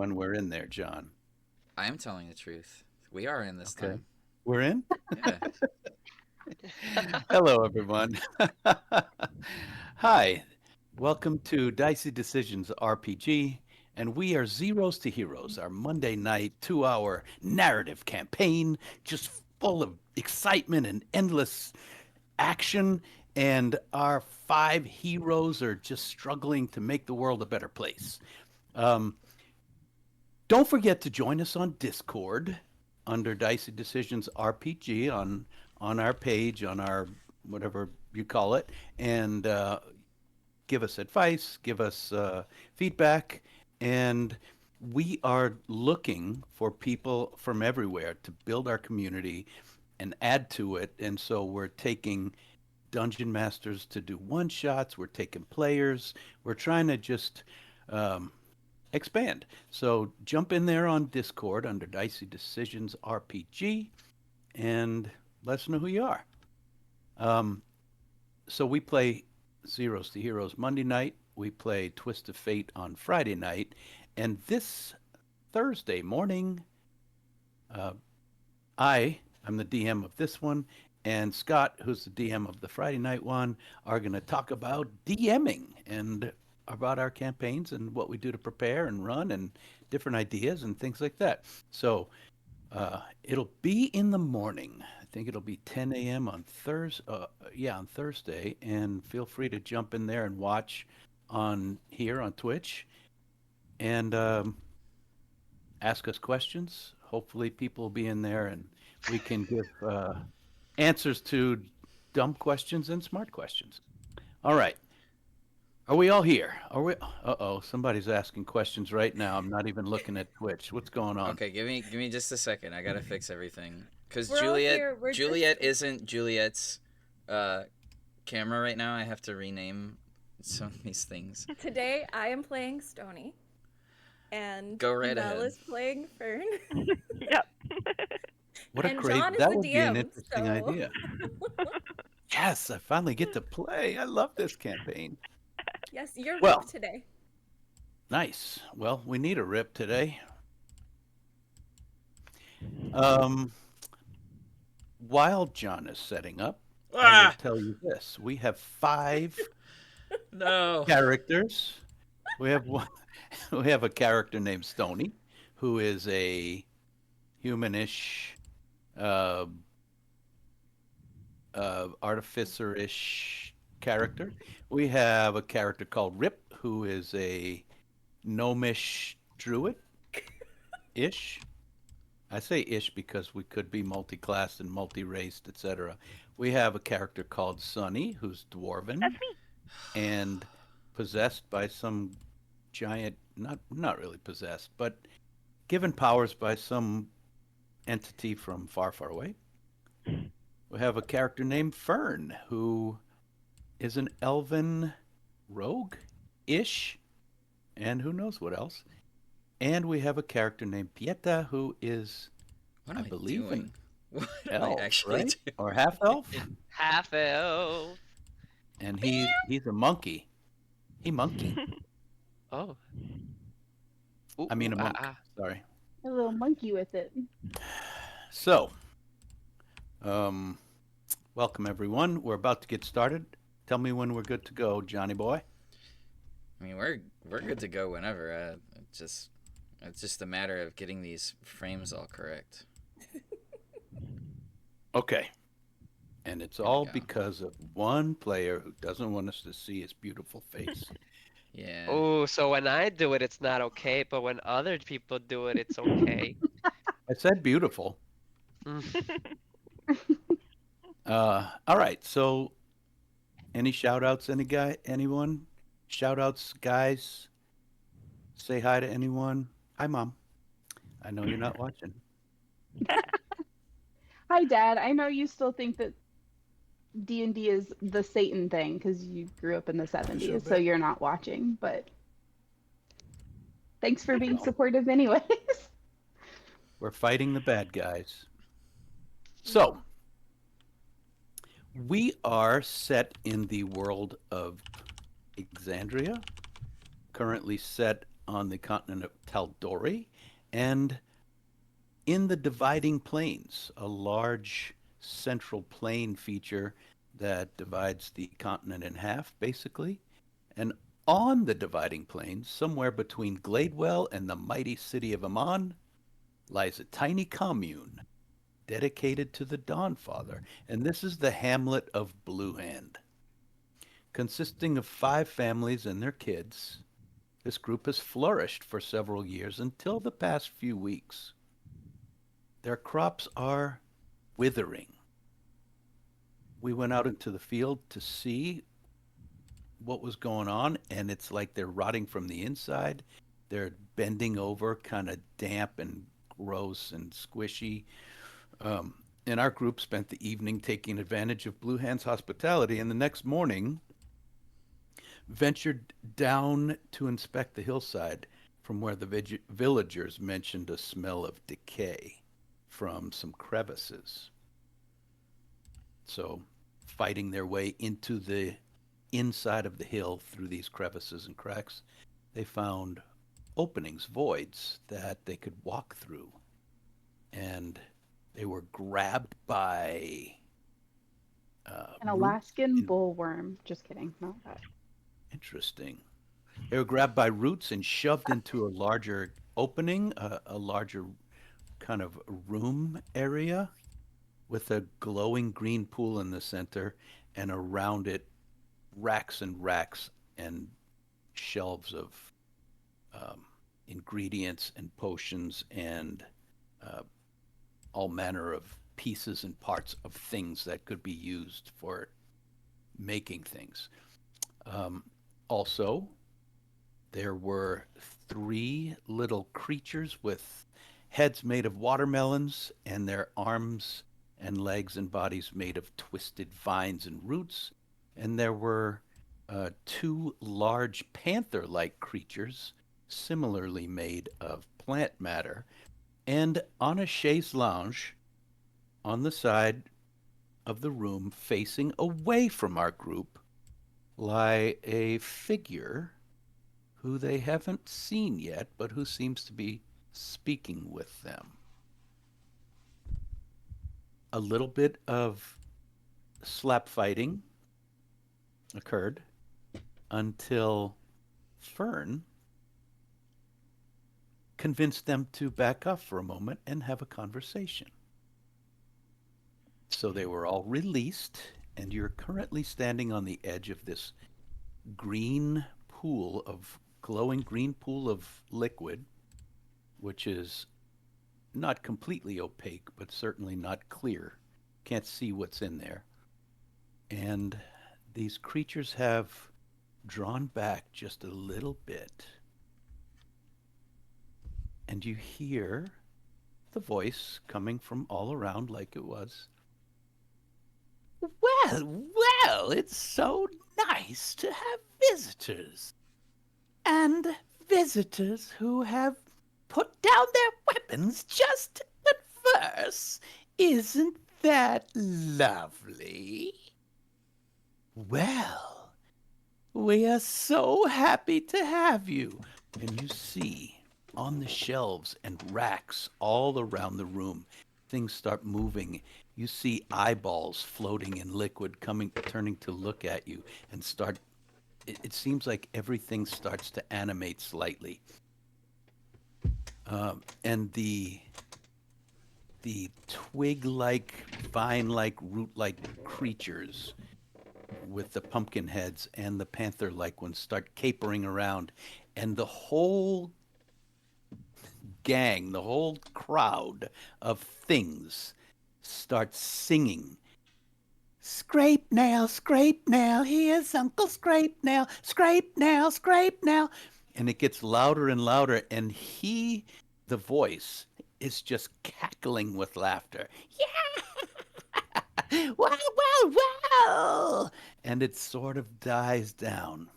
when we're in there, John. I am telling the truth. We are in this Okay. time. We're in? Yeah. Hello, everyone. Hi. Welcome to Dicey Decisions RPG, and we are Zeros to Heroes, our Monday night 2 hour narrative campaign, just full of excitement and endless action. And our five heroes are just struggling to make the world a better place. Um, Don't forget to join us on Discord under Dicey Decisions RPG on our page, on our whatever you call it, and give us advice, give us feedback, and we are looking for people from everywhere to build our community and add to it. And so we're taking dungeon masters to do one shots. We're taking players. We're trying to just um, expand. So jump in there on Discord under Dicey Decisions RPG and let us know who you are. Um, so we play Zeros to Heroes Monday night. We play Twist of Fate on Friday night. And this Thursday morning, uh, I'm the DM of this one, and Scott, who's the DM of the Friday night one, are going to talk about DMing and about our campaigns and what we do to prepare and run and different ideas and things like that. So it'll be in the morning. I think it'll be 10 a.m. on Thursday. Yeah, on Thursday. And feel free to jump in there and watch on here on Twitch and ask us questions. Hopefully, people will be in there and we can give answers to dumb questions and smart questions. All right. Are we all here? Are we? Uh-oh, somebody's asking questions right now. I'm not even looking at Twitch. What's going on? Okay, give me just a second. I gotta fix everything. Cause We're all here. We're Juliet just isn't Juliet's uh camera right now. I have to rename some of these things. today. I am playing Stony, and Go right Mel ahead. is playing Fern, Yep. What a and great, John is that the would be an DM. interesting So idea. Yes, I finally get to play. I love this campaign. yes, you're Well, Rip today. nice. Well, we need a rip today. Um, while John is setting up, I will Ah, tell you this. We have five no. characters. We have one, we have a character named Stony, who is a humanish, uh, artificer-ish character. We have a character called Rip, who is a gnomish druid-ish. I say ish because we could be multi-classed and multi-raced, etc. We have a character called Sunny, who's dwarven That's me. and possessed by some giant, not really possessed, but given powers by some entity from far, far away. We have a character named Fern, who is an elven rogue-ish, and who knows what else. And we have a character named Pieta, who is, What I am I believe, an doing? What am I elf, actually right? doing? Or half elf. Half elf. And he's a monkey. He monkey. Oh. Ooh, I mean ooh, a ah, monk. ah. Sorry. A little monkey with it. So, um, welcome everyone. We're about to get started. Tell me when we're good to go, Johnny boy. I mean, we're good to go whenever. It's just a matter of getting these frames all correct. Okay. And it's There we all go. because of one player who doesn't want us to see his beautiful face. Yeah. Oh, so when I do it, it's not okay, but when other people do it, it's okay. I said beautiful. All right. So, any shout outs? Anyone? Shout outs, guys? Say hi to anyone. Hi, Mom. I know you're not watching. Hi, Dad. I know you still think that D&D is the Satan thing because you grew up in the 70s, so bit. you're not watching, but thanks for being Well, supportive anyways. we're fighting the bad guys. So, we are set in the world of Exandria, currently set on the continent of Taldori, and in the dividing plains, a large central plain feature that divides the continent in half, basically. And on the dividing plains, somewhere between Gladewell and the mighty city of Amman, lies a tiny commune dedicated to the Dawnfather, and this is the hamlet of Blue Hand. Consisting of 5 families and their kids, this group has flourished for several years until the past few weeks. Their crops are withering. We went out into the field to see what was going on, and it's like they're rotting from the inside. They're bending over, kind of damp and gross and squishy. And our group spent the evening taking advantage of Blue Hand's hospitality, and the next morning ventured down to inspect the hillside from where the villagers mentioned a smell of decay from some crevices. So, fighting their way into the inside of the hill through these crevices and cracks, they found openings, voids that they could walk through. And they were grabbed by An roots. Alaskan bullworm. Just kidding. Not that. Interesting. They were grabbed by roots and shoved into a larger opening, a larger kind of room area with a glowing green pool in the center, and around it, racks and racks and shelves of ingredients and potions and uh, all manner of pieces and parts of things that could be used for making things. Um, Also, there were 3 little creatures with heads made of watermelons and their arms and legs and bodies made of twisted vines and roots. And there were 2 large panther like creatures, similarly made of plant matter. And on a chaise lounge on the side of the room facing away from our group lie a figure who they haven't seen yet, but who seems to be speaking with them. A little bit of slap fighting occurred until Fern convinced them to back off for a moment and have a conversation. So they were all released, and you're currently standing on the edge of this green pool of glowing green pool of liquid, which is not completely opaque, but certainly not clear. Can't see what's in there. And these creatures have drawn back just a little bit. And you hear the voice coming from all around like it was. Well, well, it's so nice to have visitors. And visitors who have put down their weapons just to converse. Isn't that lovely? Well, we are so happy to have you. And you see on the shelves and racks all around the room, things start moving. You see eyeballs floating in liquid coming, turning to look at you and start. It seems like everything starts to animate slightly. And the twig-like, vine-like, root-like creatures with the pumpkin heads and the panther-like ones start capering around, and the whole gang, the whole crowd of things starts singing. Scrape nail, here's Uncle Scrape nail, scrape nail. And it gets louder and louder, and the voice, is just cackling with laughter. Yeah! Well! And it sort of dies down.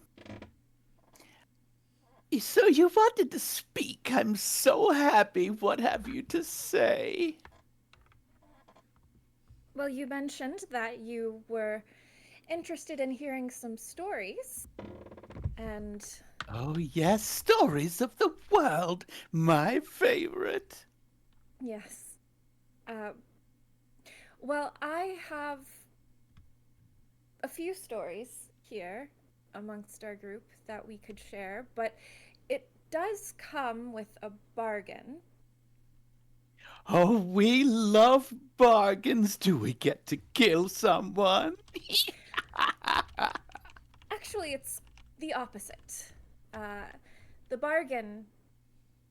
So you wanted to speak. I'm so happy. What have you to say? Well, you mentioned that you were interested in hearing some stories, and Oh, yes, stories of the world, my favorite. Yes. Uh, well, I have a few stories here amongst our group that we could share, but it does come with a bargain. Oh, we love bargains. Do we get to kill someone? Actually, it's the opposite. Uh, the bargain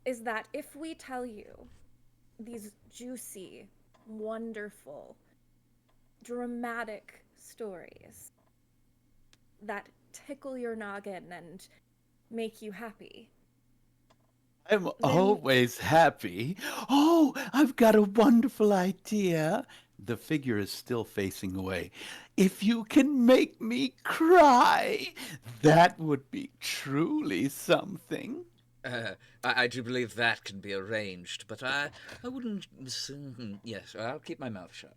is that if we tell you these juicy, wonderful, dramatic stories that tickle your noggin and make you happy, I'm then always happy. Oh, I've got a wonderful idea. The figure is still facing away. If you can make me cry, that would be truly something. I do believe that can be arranged, but I wouldn't. Yes, I'll keep my mouth shut.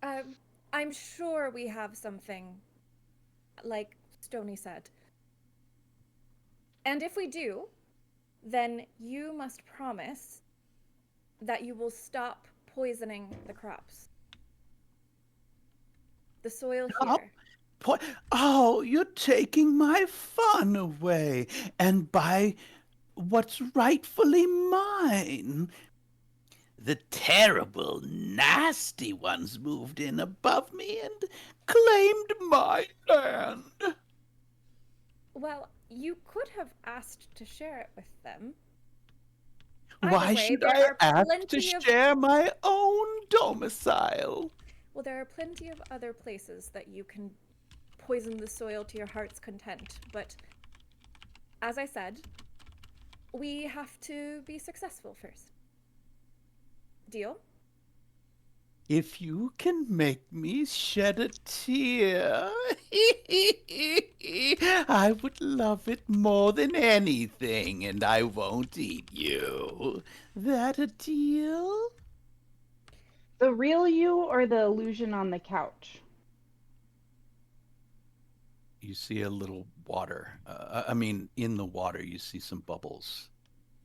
um, I'm sure we have something, like Stony said. And if we do, then you must promise that you will stop poisoning the crops. The soil Stop. here. Oh, you're taking my fun away. And by what's rightfully mine. The terrible, nasty ones moved in above me and claimed my land. Well, you could have asked to share it with them. Either Why way, should there I are ask to plenty of share my own domicile? well, there are plenty of other places that you can poison the soil to your heart's content, but as I said, we have to be successful first. Deal? If you can make me shed a tear, I would love it more than anything, and I won't eat you. That a deal? The real you or the illusion on the couch? You see a little water. I mean, in the water, you see some bubbles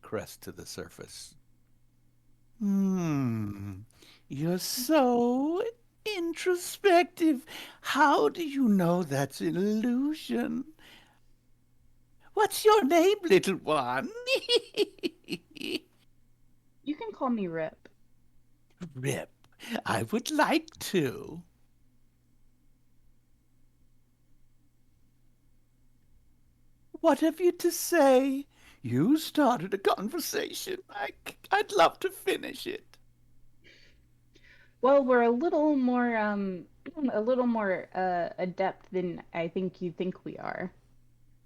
crest to the surface. Hmm. You're so introspective. How do you know that's an illusion? What's your name, little one? You can call me Rip. Rip. I would like to. What have you to say? You started a conversation. I'd love to finish it. Well, we're a little more adept than I think you think we are.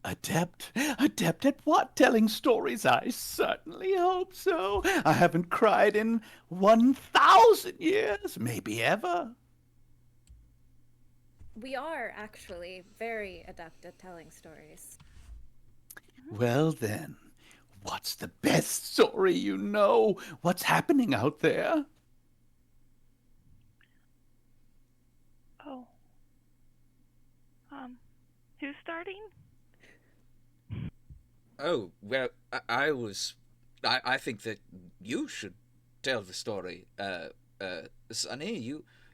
Adept? Adept at what? Telling stories? I certainly hope so. I haven't cried in 1,000 years, maybe ever. We are actually very adept at telling stories. Well, then, what's the best story you know? What's happening out there? Oh. Who's starting? Oh well, I think that you should tell the story. Sonny,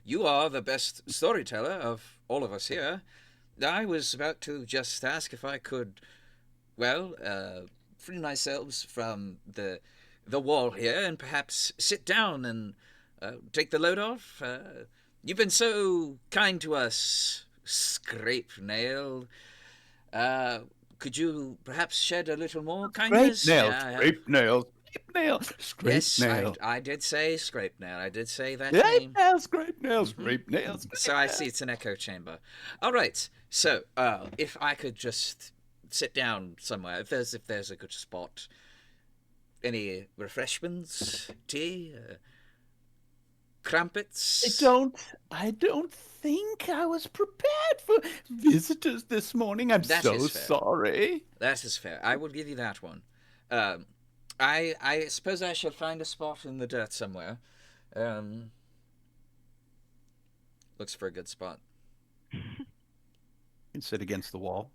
you are the best storyteller of all of us here. I was about to just ask if I could, well, free myself from the wall here and perhaps sit down and take the load off. You've been so kind to us, Scrape Nail. Uh, could you perhaps shed a little more Scrape kindness? May nail, I have? scrape nail, scrape nail, scrape Yes, nail. I did say Scrape Nail. I did say that Scrape name. nail, scrape nail, Mhm. scrape nail, So scrape I nail. see it's an echo chamber. All right. So if I could just sit down somewhere, if there's a good spot, any refreshments, tea, crumpets. I don't think I was prepared for visitors this morning. I'm That so is fair. sorry. That is fair. I will give you that one. Um, I suppose I shall find a spot in the dirt somewhere. Um, looks for a good spot. You can sit against the wall.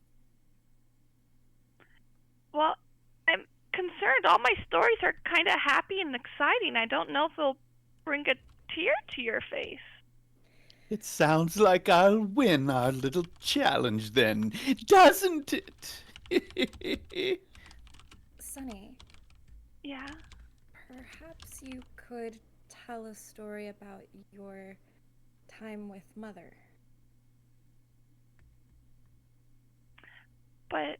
concerned. All my stories are kind of happy and exciting. I don't know if they'll bring a tear to your face. It sounds like I'll win our little challenge then, doesn't it? Sunny, Yeah. perhaps you could tell a story about your time with Mother. But,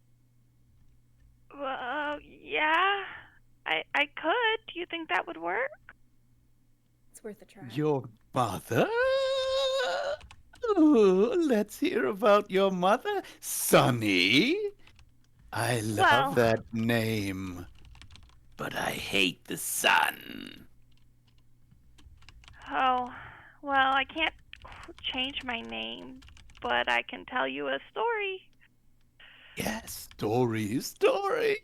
well, yeah, I could. Do you think that would work? It's worth a try. Your mother? Oh, let's hear about your mother, Sonny. I love Well, that name, but I hate the sun. oh, well, I can't change my name, but I can tell you a story. Yes, story.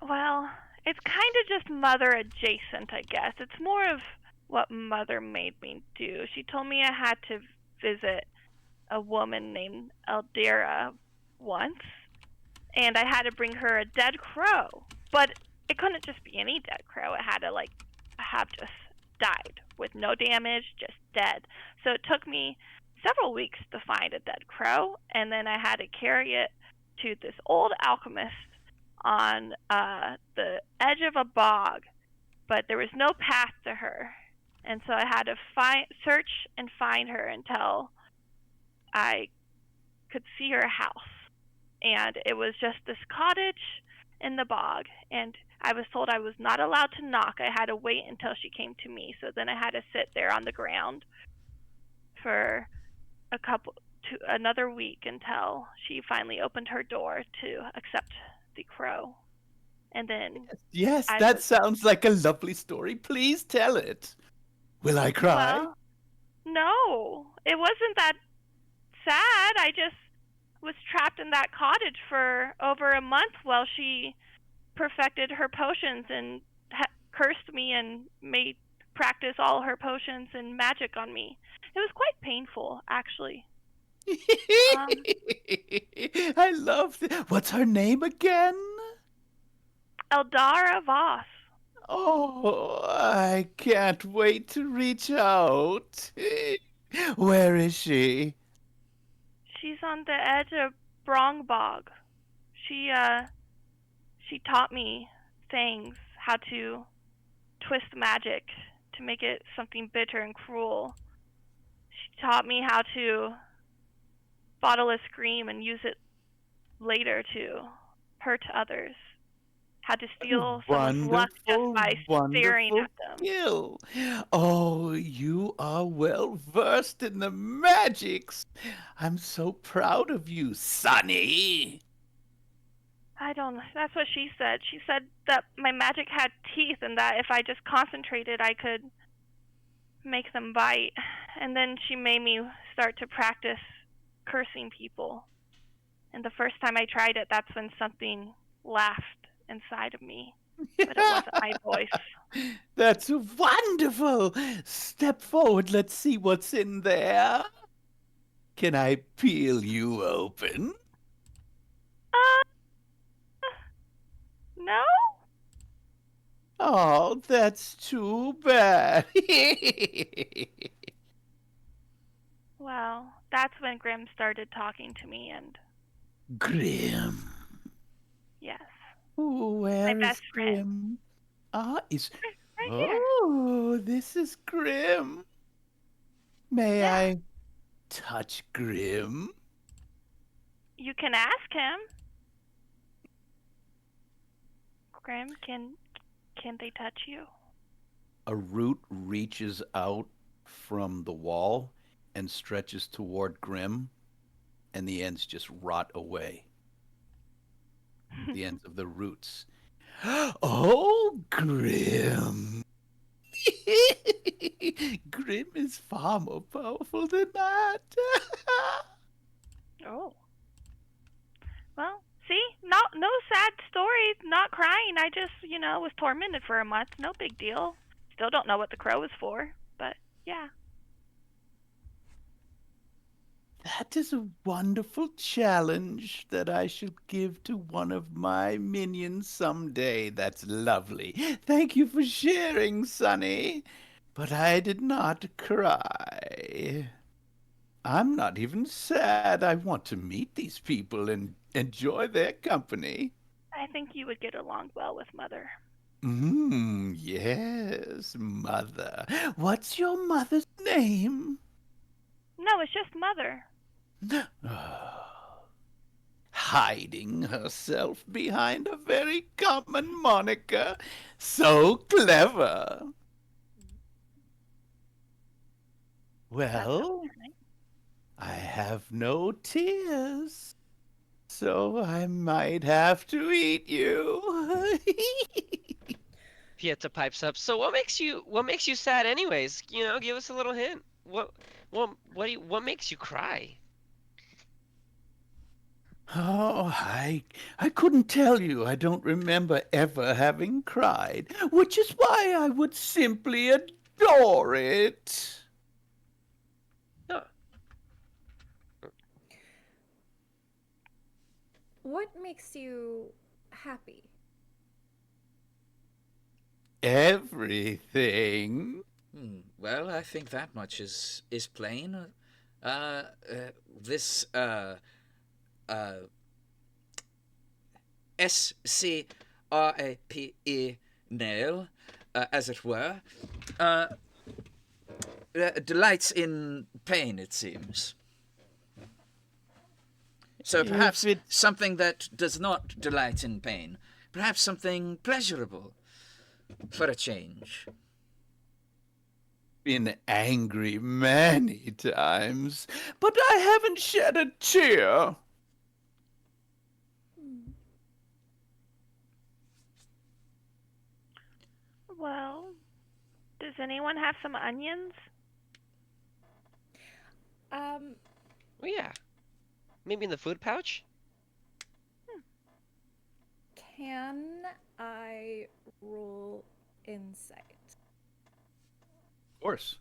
Well, it's kind of just Mother adjacent, I guess. It's more of what Mother made me do. She told me I had to visit a woman named Eldera once, and I had to bring her a dead crow. But it couldn't just be any dead crow. It had to, like, have just died with no damage, just dead. So it took me several weeks to find a dead crow, and then I had to carry it to this old alchemist on the edge of a bog, but there was no path to her. And so I had to search and find her until I could see her house. And it was just this cottage in the bog. And I was told I was not allowed to knock. I had to wait until she came to me. So then I had to sit there on the ground for another week until she finally opened her door to accept the crow. And then Yes, I that was, sounds like a lovely story. Please tell it. Will I cry? well, no, it wasn't that sad. I just was trapped in that cottage for over a month while she perfected her potions and cursed me and made practice all her potions and magic on me. It was quite painful, actually. Um, I love What's her name again? Eldara Voss. Oh, I can't wait to reach out. Where is she? She's on the edge of Brongbog. She she taught me things, how to twist magic to make it something bitter and cruel. She taught me how to bottle a scream and use it later to hurt others. How to steal someone's luck just by staring Wonderful at them. skill. Oh, you are well versed in the magics. I'm so proud of you, Sonny. I don't know. That's what she said. She said that my magic had teeth and that if I just concentrated, I could make them bite. And then she made me start to practice cursing people. And the first time I tried it, that's when something laughed inside of me. But it wasn't my voice. That's wonderful. Step forward. Let's see what's in there. Can I peel you open? No? Oh, that's too bad. Well, that's when Grim started talking to me, and Grim. yes. Where is best friend. Grim? Is Right here. Oh, this is Grim. May Yeah. I touch Grim? You can ask him. Grim, can they touch you? A root reaches out from the wall and stretches toward Grim, and the ends just rot away. The ends of the roots. Oh, Grim. Grim is far more powerful than that. Oh. Well, see? No sad story, not crying. I just, was tormented for a month. No big deal. Still don't know what the crow was for, but yeah. That is a wonderful challenge that I should give to one of my minions someday. That's lovely. Thank you for sharing, Sonny. But I did not cry. I'm not even sad. I want to meet these people and enjoy their company. I think you would get along well with Mother. Yes, Mother. What's your mother's name? No, it's just Mother. Hiding herself behind a very common moniker. So clever. That Well, sounds nice. I have no tears, so I might have to eat you. Pieta pipes up. So what makes you sad anyways? Give us a little hint. What makes you cry? Oh, I couldn't tell you. I don't remember ever having cried, which is why I would simply adore it. Huh. What makes you happy? Everything. Well, I think that much is plain. This SCRAPE nail, as it were, delights in pain, it seems. So perhaps If it's something that does not delight in pain. Perhaps something pleasurable, for a change. been angry many times, but I haven't shed a tear. Well, does anyone have some onions? Um, Oh yeah. Maybe in the food pouch? can I roll insight? Of course.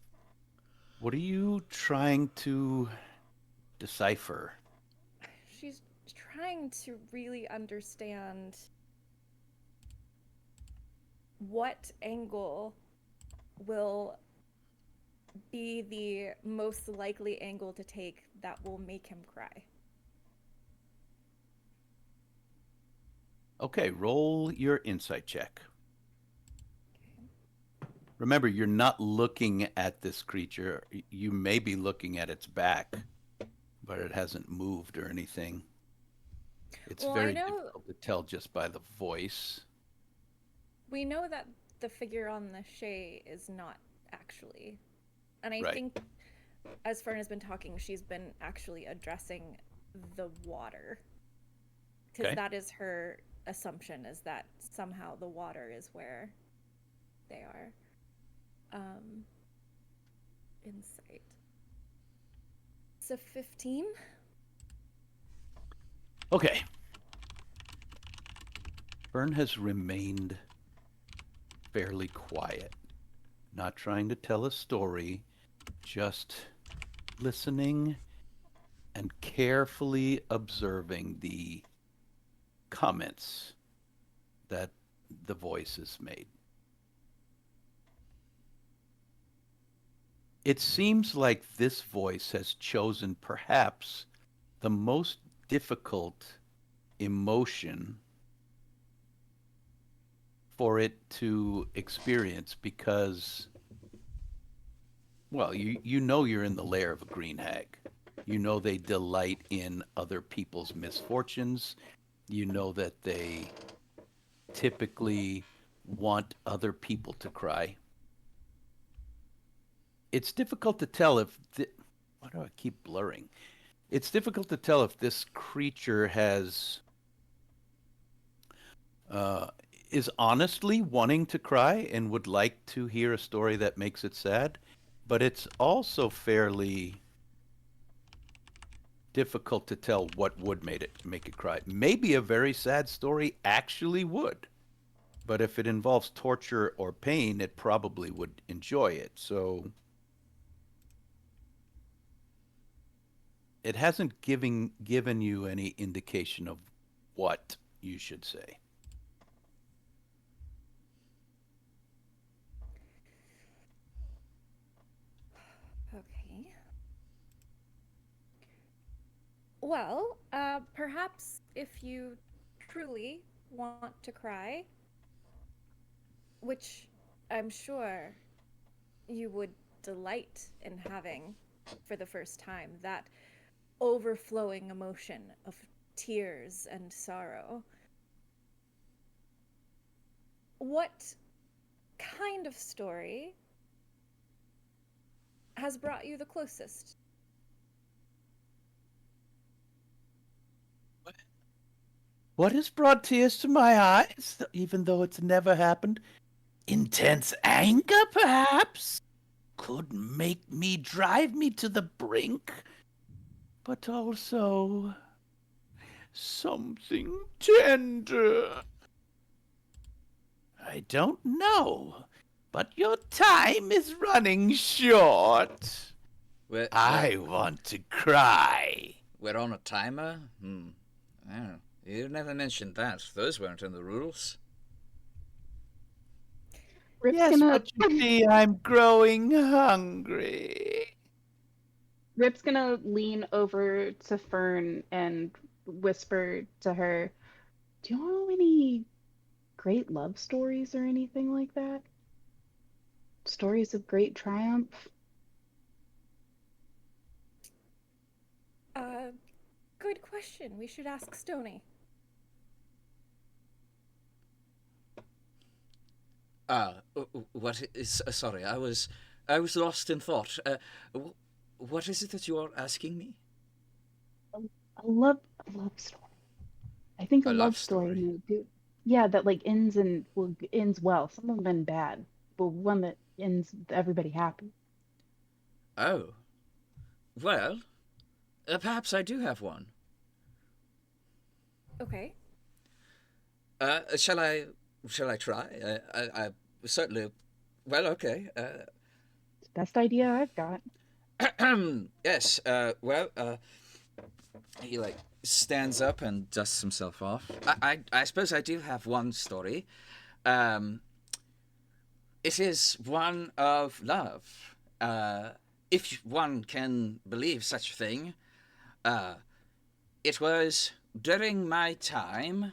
What are you trying to decipher? She's trying to really understand what angle will be the most likely angle to take that will make him cry. Okay, roll your insight check. Remember, you're not looking at this creature. You may be looking at its back, but it hasn't moved or anything. It's Well, I very know difficult to tell just by the voice. we know that the figure on the Shay is not actually. And I Right. think as Fern has been talking, she's been actually addressing the water. Because Okay. that is her assumption, is that somehow the water is where they are. Insight. It's a 15. Okay. Fern has remained fairly quiet, not trying to tell a story, just listening and carefully observing the comments that the voice has made. It seems like this voice has chosen perhaps the most difficult emotion for it to experience because, well, you know you're in the lair of a green hag. You know they delight in other people's misfortunes. You know that they typically want other people to cry. It's difficult to tell if why do I keep blurring? It's difficult to tell if this creature has uh, is honestly wanting to cry and would like to hear a story that makes it sad, but it's also fairly difficult to tell what would make it cry. Maybe a very sad story actually would, but if it involves torture or pain, it probably would enjoy it. So It hasn't given you any indication of what you should say. Okay. Well, perhaps if you truly want to cry, which I'm sure you would delight in having for the first time, that overflowing emotion of tears and sorrow. What kind of story has brought you the closest? What has brought tears to my eyes, even though it's never happened? Intense anger, perhaps? Could drive me to the brink, but also something tender. I don't know, but your time is running short. I want to cry. We're on a timer? Oh, you never mentioned that. Those weren't in the rules. Rip's Yes, gonna but you see, I'm growing hungry. Rip's gonna lean over to Fern and whisper to her, "Do you know any great love stories or anything like that? Stories of great triumph?" Good question. We should ask Stony. What is? Sorry, I was lost in thought. What is it that you are asking me? A love story. I think a A love love story story. might do. Yeah, that like ends well. Some of them been bad, but one that ends everybody happy. Oh, well, perhaps I do have one. Okay. Shall I? Shall I try? I certainly. Well, okay. It's the best idea I've got. Yes. Well. He like stands up and dusts himself off. I suppose I do have one story. Um, it is one of love. If one can believe such a thing. It was during my time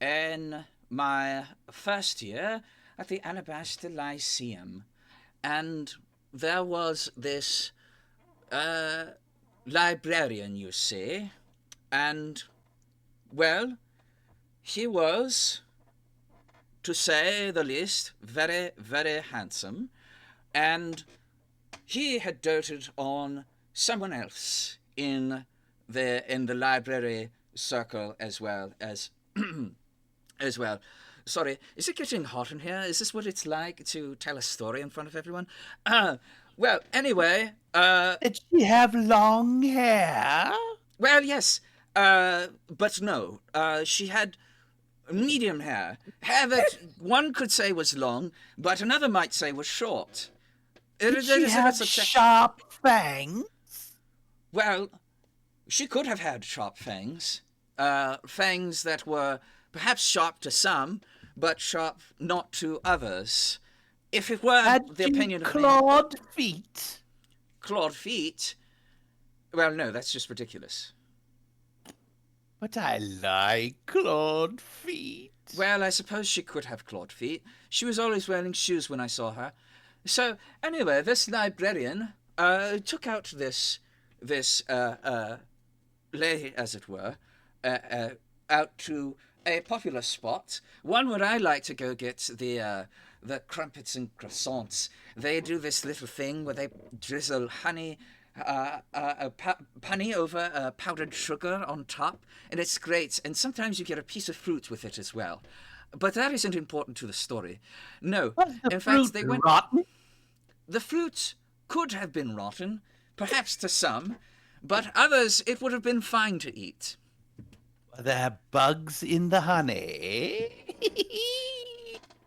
in my first year at the Alabaster Lyceum, and there was this librarian, you see, and, well, he was, to say the least, very, very handsome, and he had doted on someone else in the library circle as well as as well. Sorry, is it getting hot in here? Is this what it's like to tell a story in front of everyone? Well, anyway, Did she have long hair? well, yes, but no. She had medium hair. Hair that one could say was long, but another might say was short. Did she have sharp fangs? Well, she could have had sharp fangs. Fangs that were perhaps sharp to some, but sharp not to others. If it were Had the she opinion of clawed feet? Clawed feet? Well, no, that's just ridiculous. But I like clawed feet. Well, I suppose she could have clawed feet. She was always wearing shoes when I saw her. So, anyway, this librarian took out this lay, as it were, out to a popular spot, one where I like to go get the crumpets and croissants. They do this little thing where they drizzle honey over powdered sugar on top, and it's great. And sometimes you get a piece of fruit with it as well. But that isn't important to the story. No, Was the in fruit fact, they went. rotten? The fruit could have been rotten, perhaps to some, but others it would have been fine to eat. Were there bugs in the honey?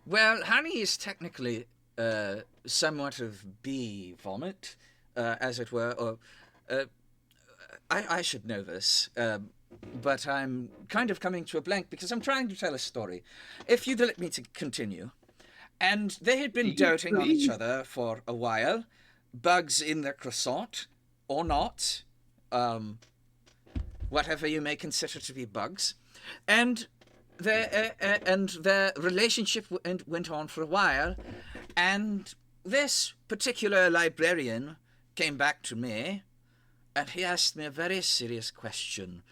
Well, honey is technically somewhat of bee vomit, as it were, or I should know this, but I'm kind of coming to a blank because I'm trying to tell a story. If you'd let me to continue. And they had been doting on each other for a while, bugs in their croissant, or not, whatever you may consider to be bugs. And their relationship went on for a while, and this particular librarian came back to me, and he asked me a very serious question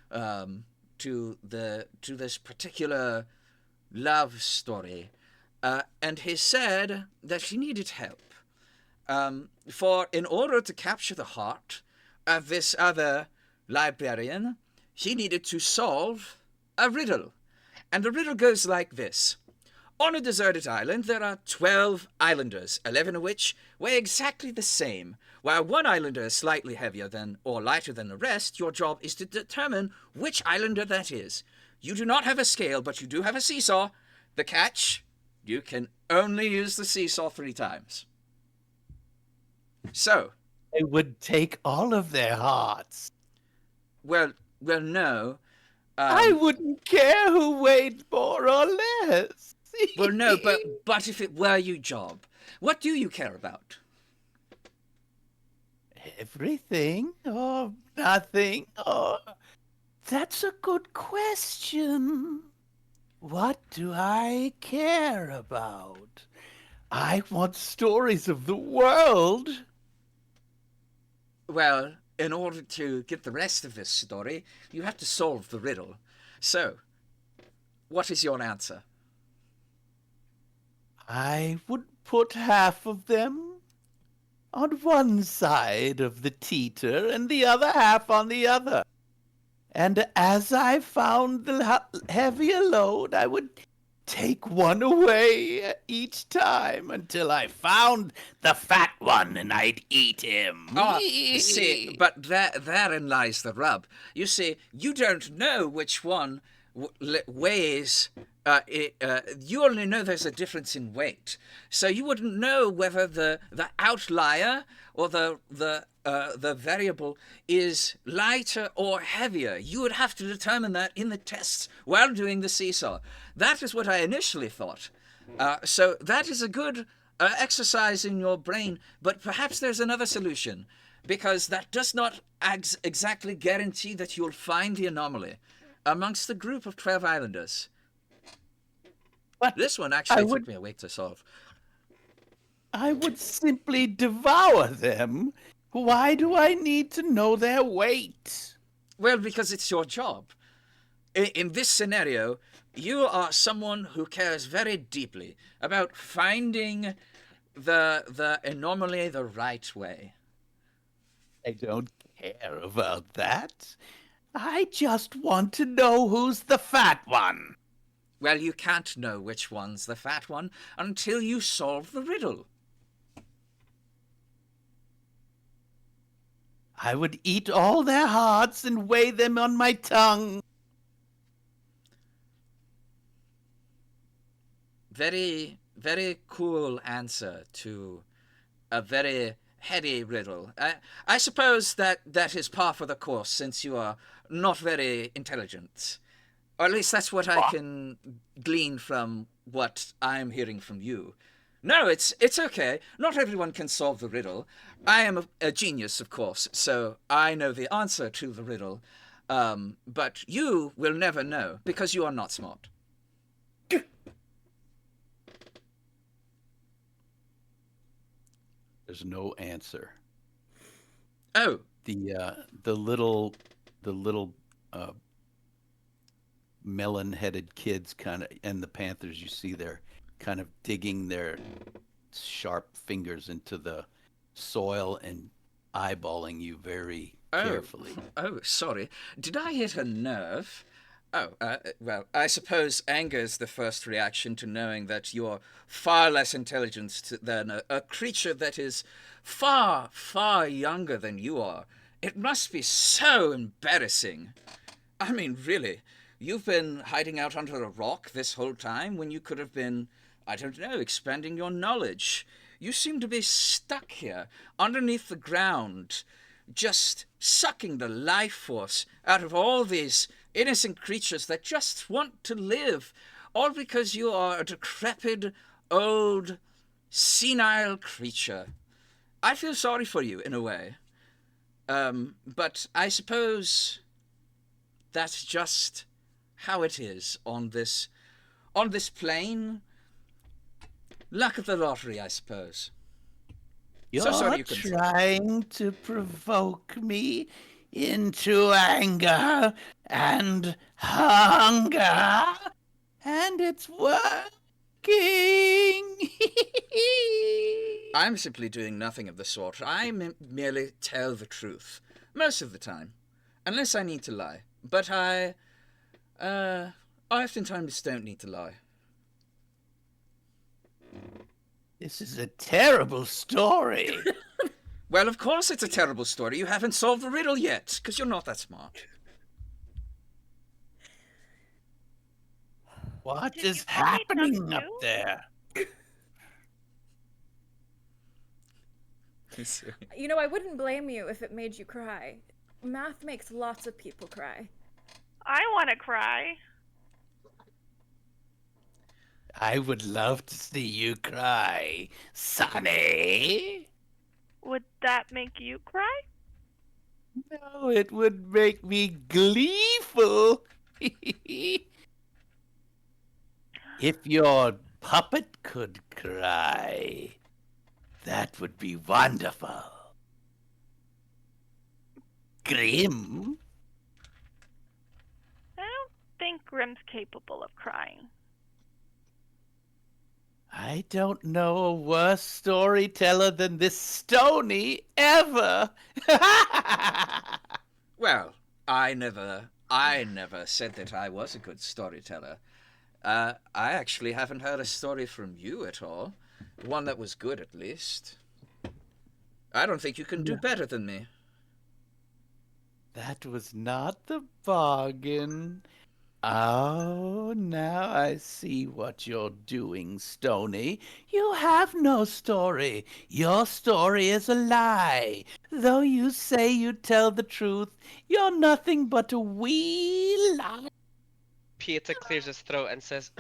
to this particular love story, and he said that he needed help. For in order to capture the heart of this other librarian, he needed to solve a riddle. And the riddle goes like this. On a deserted island, there are 12 islanders, 11 of which weigh exactly the same. While one islander is slightly heavier than or lighter than the rest, your job is to determine which islander that is. You do not have a scale, but you do have a seesaw. The catch, you can only use the seesaw 3 times. So, It would take all of their hearts. well, no. I wouldn't care who weighed more or less. Well, no, but if it were your job, what do you care about? Everything or nothing or... That's a good question. What do I care about? I want stories of the world. Well, in order to get the rest of this story, you have to solve the riddle. So, what is your answer? I would put half of them on one side of the teeter and the other half on the other. And as I found the heavier load, I would take one away each time until I found the fat one and I'd eat him. See, but therein lies the rub. You see, you don't know which one weighs. You only know there's a difference in weight, so you wouldn't know whether the outlier or the variable is lighter or heavier. You would have to determine that in the tests while doing the seesaw. That is what I initially thought. So that is a good exercise in your brain, but perhaps there's another solution, because that does not exactly guarantee that you'll find the anomaly amongst the group of 12 islanders. But this one actually took me a week to solve. I would simply devour them. Why do I need to know their weight? Well, because it's your job. In this scenario, you are someone who cares very deeply about finding the anomaly the right way. I don't care about that. I just want to know who's the fat one. Well, you can't know which one's the fat one until you solve the riddle. I would eat all their hearts and weigh them on my tongue. Very, very cool answer to a very heady riddle. I suppose that is par for the course, since you are not very intelligent. Or at least that's what I can glean from what I'm hearing from you. No, it's okay. Not everyone can solve the riddle. I am a genius, of course, so I know the answer to the riddle. But you will never know, because you are not smart. There's no answer. Oh. The little melon-headed kids kind of, and the panthers, you see, they're kind of digging their sharp fingers into the soil and eyeballing you very carefully. Oh, sorry. Did I hit a nerve? Oh, well, I suppose anger is the first reaction to knowing that you're far less intelligent than a creature that is far, far younger than you are. It must be so embarrassing. I mean, really, you've been hiding out under a rock this whole time when you could have been, I don't know, expanding your knowledge. You seem to be stuck here, underneath the ground, just sucking the life force out of all these innocent creatures that just want to live, all because you are a decrepit, old, senile creature. I feel sorry for you in a way. But I suppose that's just how it is on this plane. Luck of the lottery, I suppose. So sorry You're you couldn't. trying to provoke me into anger and hunger, and it's working. I'm simply doing nothing of the sort. I merely tell the truth. Most of the time. Unless I need to lie. But I oftentimes don't need to lie. This is a terrible story. Well, of course it's a terrible story. You haven't solved the riddle yet, because you're not that smart. What Did is you call me happening dumb up too? there? You know, I wouldn't blame you if it made you cry. Math makes lots of people cry. I want to cry. I would love to see you cry, Sonny. Would that make you cry? No, it would make me gleeful. If your puppet could cry, that would be wonderful. Grim? I don't think Grim's capable of crying. I don't know a worse storyteller than this Stony ever. Well, I never said that I was a good storyteller. I actually haven't heard a story from you at all. One that was good, at least. I don't think you can do better than me. That was not the bargain. Oh, now I see what you're doing, Stony. You have no story. Your story is a lie. Though you say you tell the truth, you're nothing but a wee lie. Pieta clears his throat and says,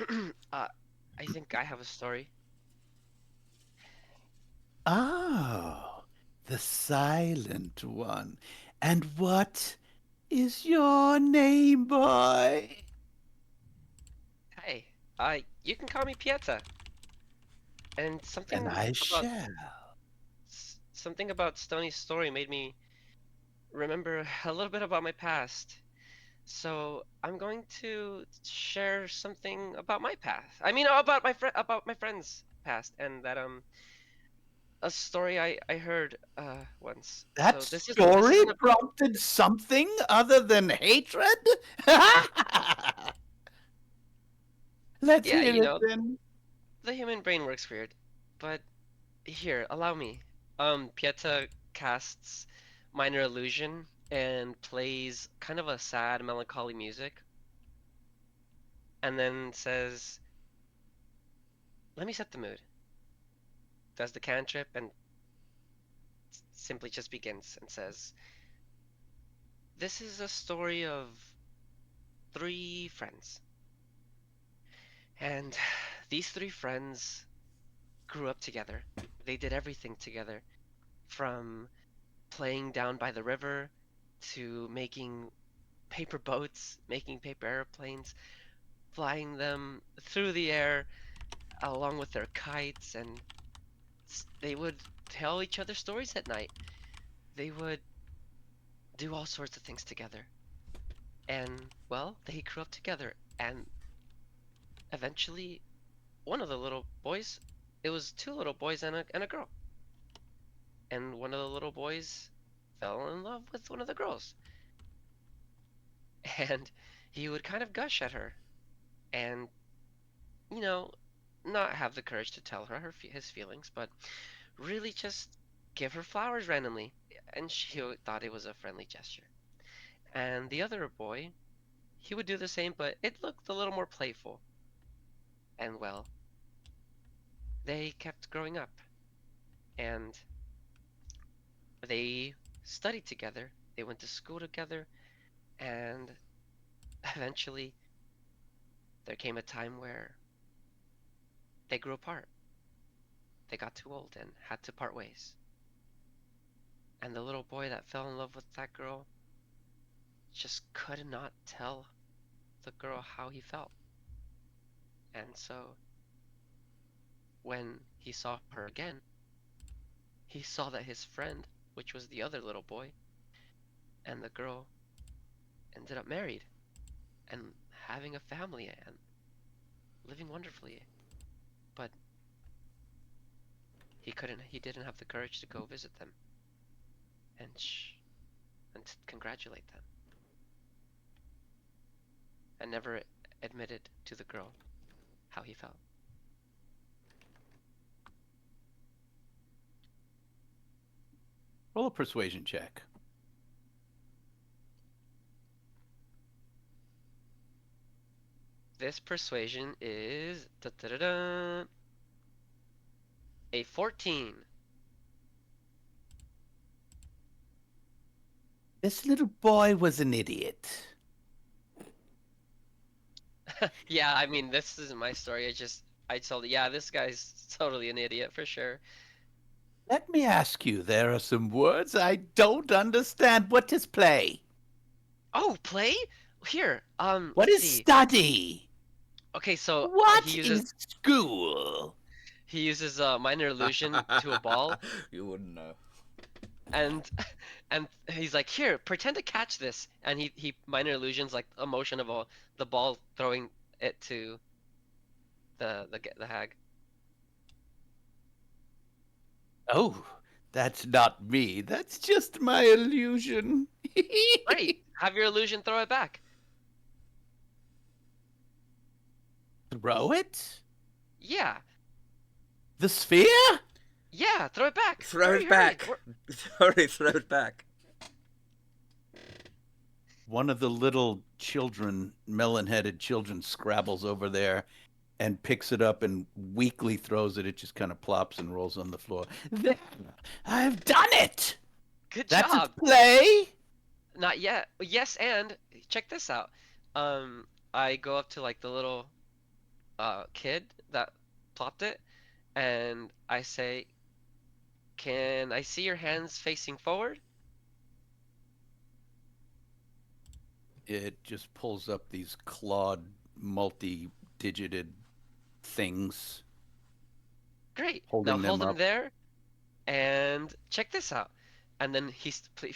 I think I have a story. Oh, the silent one. And what is your name, boy? Hey, you can call me Pieta. And something And I about shall. something about Stony's story made me remember a little bit about my past. So I'm going to share something about my past. I mean, about my friend's past, and that a story I heard once. That So this story isn't a, prompted something other than hatred? Let's yeah, hear you it know, then. the human brain works weird. But here, allow me. Pieta casts minor illusion and plays kind of a sad, melancholy music, and then says, "Let me set the mood." Does the cantrip and simply just begins and says, "This is a story of three friends. And these three friends grew up together. They did everything together, from playing down by the river to making paper boats, making paper airplanes, flying them through the air along with their kites, and they would tell each other stories at night. They would do all sorts of things together. And, well, they grew up together, and eventually one of the little boys, it was two little boys and a girl. And one of the little boys fell in love with one of the girls. And he would kind of gush at her and, you know, not have the courage to tell her his feelings, but really just give her flowers randomly. And she thought it was a friendly gesture. And the other boy, he would do the same, but it looked a little more playful. And well, they kept growing up. And they studied together, they went to school together, and eventually there came a time where they grew apart. They got too old and had to part ways. And the little boy that fell in love with that girl just could not tell the girl how he felt. And so when he saw her again, he saw that his friend, which was the other little boy, and the girl ended up married and having a family and living wonderfully. But he didn't have the courage to go visit them and congratulate them, and never admitted to the girl how he felt. Roll a persuasion check. This persuasion is a 14. This little boy was an idiot. Yeah, I mean, this isn't my story. I told it, yeah, this guy's totally an idiot for sure. Let me ask you, there are some words I don't understand. What is play? Oh, play? Here, What let's is see. study? Okay, so What is school? he uses minor illusion to a ball, You wouldn't know. and and he's like, here, pretend to catch this, and he minor illusions like a motion of the ball throwing it to the hag. Oh, that's not me. That's just my illusion. Great, have your illusion throw it back. Throw it? Yeah, The sphere? yeah, throw it back. Throw Hurry, it hurry. back. Hurry, throw it back. One of the little children, melon-headed children, scrabbles over there and picks it up and weakly throws it. It just kind of plops and rolls on the floor. There, I've done it. Good That's its job. play. Not yet. Yes, and check this out. I go up to like the little kid that plopped it, and I say, "Can I see your hands facing forward?" It just pulls up these clawed, multi-digited things, Great. Now holding hold them them up. there, and check this out. And then he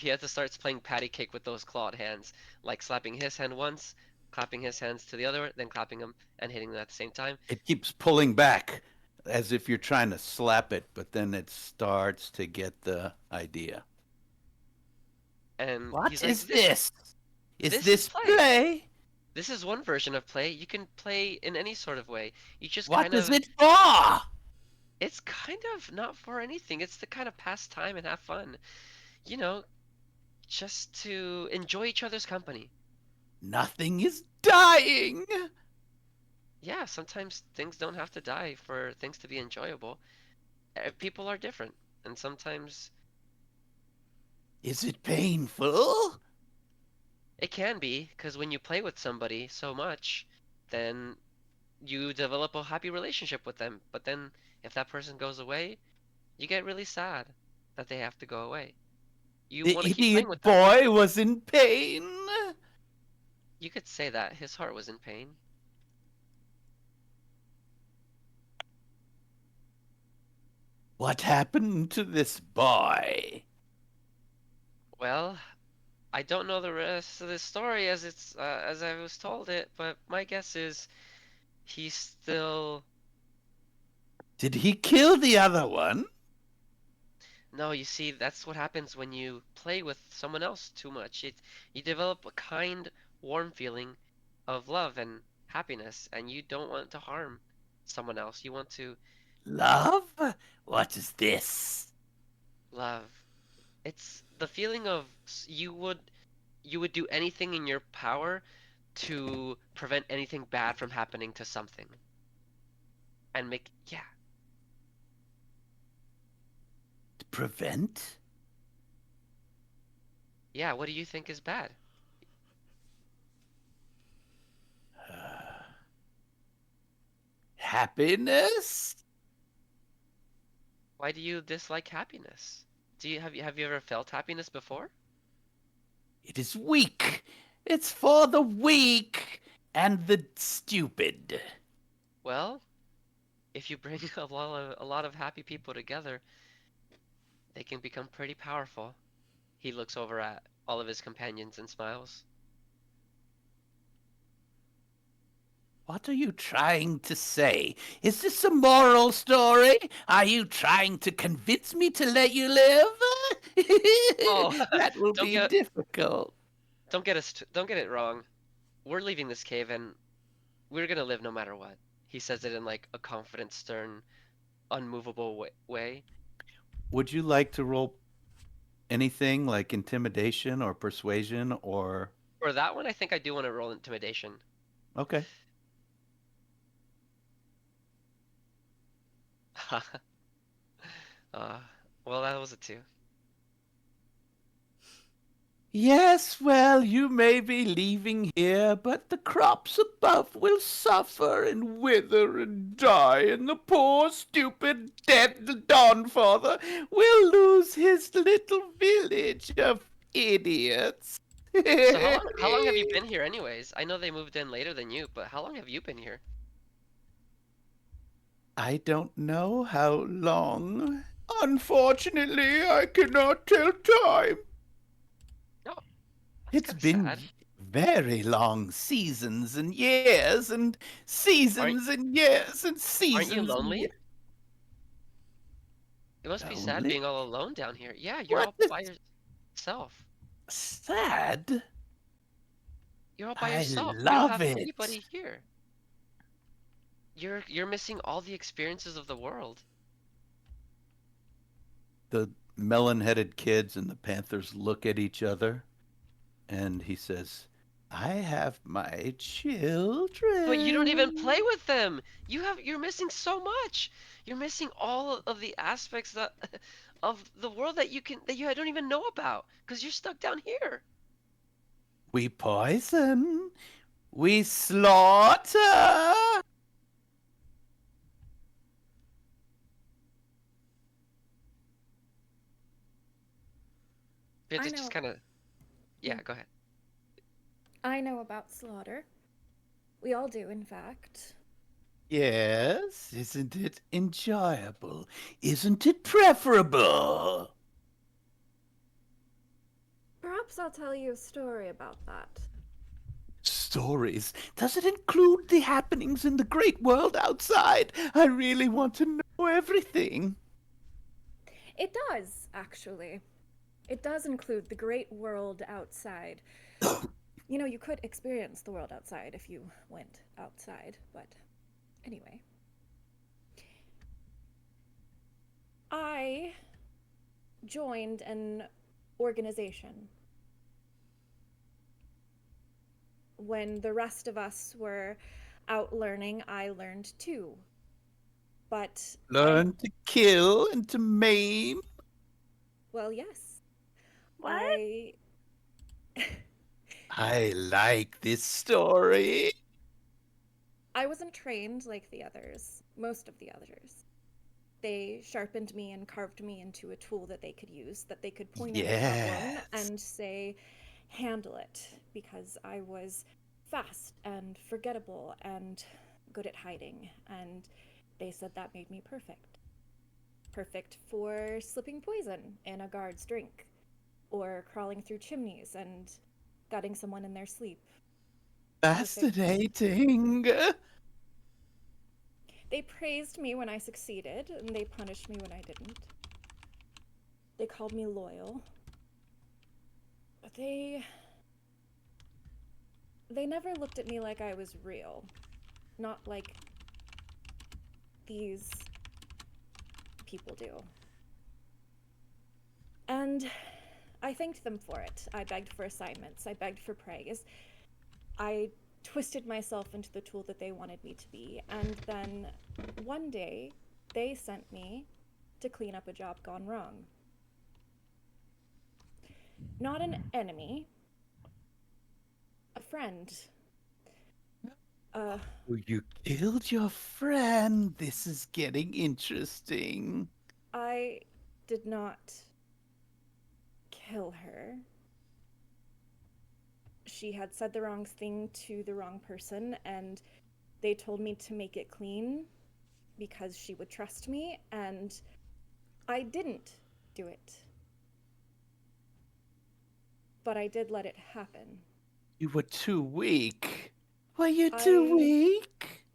has to starts playing patty cake with those clawed hands, like slapping his hand once, clapping his hands to the other, then clapping them and hitting them at the same time. It keeps pulling back as if you're trying to slap it, but then it starts to get the idea. And What he's like, is this? Is This is this play. play? This is one version of play. You can play in any sort of way. You just What kind is of it for? It's kind of not for anything. It's to kind of pass time and have fun. You know, just to enjoy each other's company. Nothing is dying. Yeah, sometimes things don't have to die for things to be enjoyable. People are different, and sometimes Is it painful? it can be, because when you play with somebody so much, then you develop a happy relationship with them. But then if that person goes away, you get really sad that they have to go away. You The want to keep playing with idiot them. boy was in pain. You could say that his heart was in pain. What happened to this boy? Well, I don't know the rest of the story as I was told it, but my guess is he's still. Did he kill the other one? No, you see, that's what happens when you play with someone else too much. You develop a kind, warm feeling of love and happiness, and you don't want to harm someone else. You want to Love? What is this? love. It's the feeling of you would do anything in your power to prevent anything bad from happening to something. And make, yeah, To prevent? Yeah, what do you think is bad? Happiness? Why do you dislike happiness? Have you ever felt happiness before? It is weak. It's for the weak and the stupid. Well, if you bring a lot of happy people together, they can become pretty powerful. He looks over at all of his companions and smiles. What are you trying to say? Is this a moral story? Are you trying to convince me to let you live? Oh, That will don't be get difficult. don't get it wrong. We're leaving this cave and we're gonna live no matter what. He says it in like a confident, stern, unmovable way. Would you like to roll anything like intimidation or persuasion or. For that one, I think I do want to roll intimidation. Okay. uh, well, that was a 2. Yes, well, you may be leaving here, but the crops above will suffer and wither and die, and the poor, stupid, dead Dawnfather will lose his little village of idiots. So how long have you been here anyways? I know they moved in later than you, but how long have you been here? I don't know how long. Unfortunately, I cannot tell time. No, that's It's kind of been sad. very long seasons and years and Aren't seasons and years and aren't you seasons and lonely? years. It must be sad Lonely? being all alone down here. Yeah, you're What all is by yourself. sad? You're all by I yourself. You don't love have it. anybody here. You're missing all the experiences of the world. The melon-headed kids and the Panthers look at each other, and he says, I have my But you don't even children. play with them. You're missing so much. You're missing all of the aspects that of the world that you don't even know about because you're stuck down here. We poison. We slaughter. It I just know. kind of Hmm. yeah. Go ahead. I know about slaughter. We all do, in fact. Yes, isn't it enjoyable? Isn't it preferable? Perhaps I'll tell you a story about that. Stories. Does it include the happenings in the great world outside? I really want to know everything. It does, actually. It does include the great world outside. You know, you could experience the world outside if you went outside, but anyway. I joined an organization when the rest of us were out learning. I learned too. But Learn to kill and to maim. well, yes. What? I I like this story. I wasn't trained like the others, most of the others. They sharpened me and carved me into a tool that they could use, that they could point at a problem Yes. and say, handle it, because I was fast and forgettable and good at hiding. And they said that made me perfect. Perfect for slipping poison in a guard's drink, or crawling through chimneys and gutting someone in their sleep. Perfect. Fascinating. They praised me when I succeeded, and they punished me when I didn't. They called me loyal. But they never looked at me like I was real. Not like these people do. And I thanked them for it. I begged for assignments. I begged for praise. I twisted myself into the tool that they wanted me to be. And then one day, they sent me to clean up a job gone wrong. Not an enemy, a friend. Uh, Oh, you killed your friend. This is getting interesting. I did not kill her. She had said the wrong thing to the wrong person, and they told me to make it clean because she would trust me, and I didn't do it. But I did let it happen. You were too weak. Were you too I weak?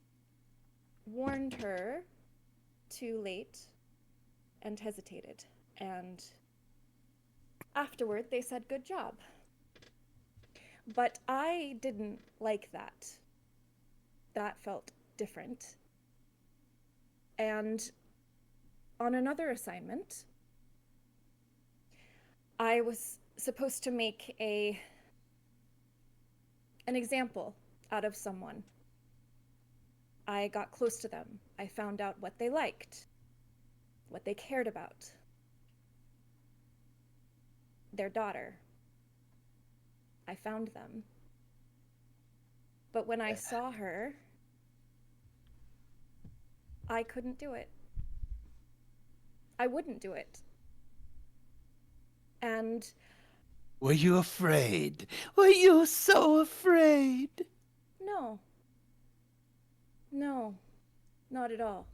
warned her too late and hesitated. And afterward, they said, "Good job." But I didn't like that. That felt different. And on another assignment, I was supposed to make an example out of someone. I got close to them. I found out what they liked, what they cared about. Their daughter. I found them. But when I saw her, I couldn't do it. I wouldn't do it. And Were you afraid? Were you so afraid? no, no, not at all.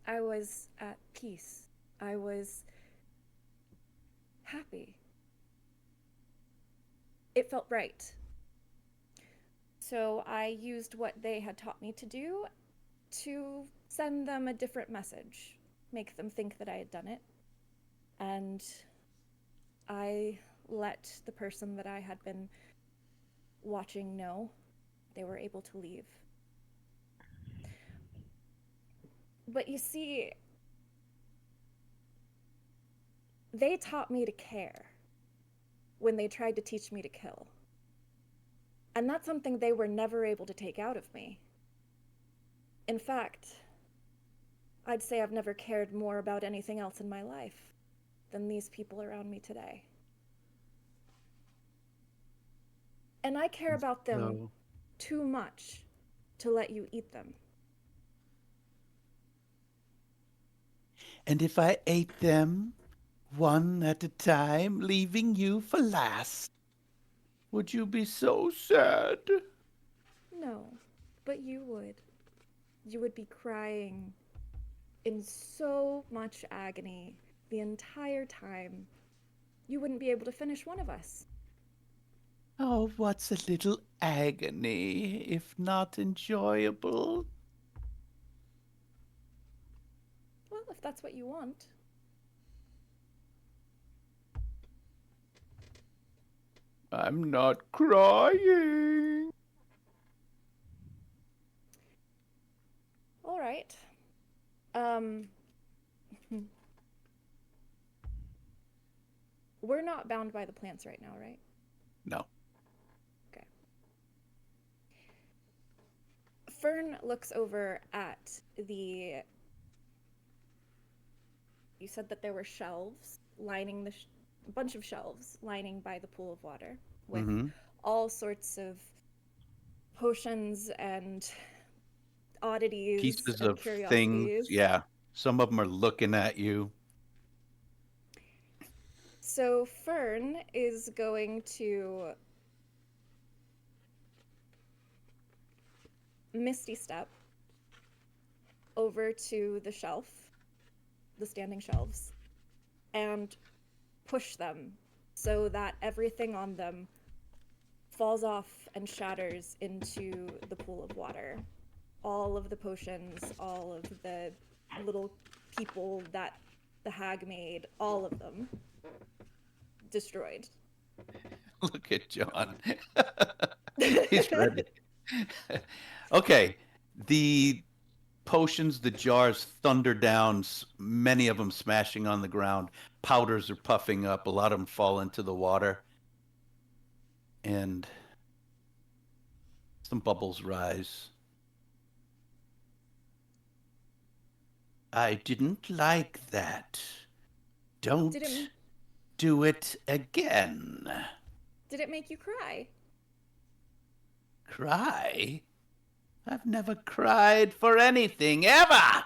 I was at peace. I was happy. It felt right. So I used what they had taught me to do to send them a different message, make them think that I had done it. And I let the person that I had been watching know. They were able to leave. But you see, they taught me to care when they tried to teach me to kill. And that's something they were never able to take out of me. In fact, I'd say I've never cared more about anything else in my life than these people around me today. And I care about them No. too much to let you eat them. And if I ate them one at a time, leaving you for last, would you be so sad? No, but you would. You would be crying in so much agony the entire time. You wouldn't be able to finish one of us. Oh, what's a little agony, if not enjoyable? Well, if that's what you want. I'm not crying. All right. Um, we're not bound by the plants right now, right? No. Okay. Fern looks over at the. You said that there were shelves lining a bunch of shelves lining by the pool of water with Mm-hmm. all sorts of potions and oddities Pieces and of things. curiosities. Yeah. Some of them are looking at you. So Fern is going to Misty Step over to the shelf, the standing shelves, and push them so that everything on them falls off and shatters into the pool of water. All of the potions, all of the little people that the hag made, all of them destroyed. Look at John. He's ready. Okay. The potions, the jars thunder down, many of them smashing on the ground. Powders are puffing up. A lot of them fall into the water. And some bubbles rise. I didn't like that. Don't Didn't do it again. Did it make you cry? Cry? I've never cried for anything, ever!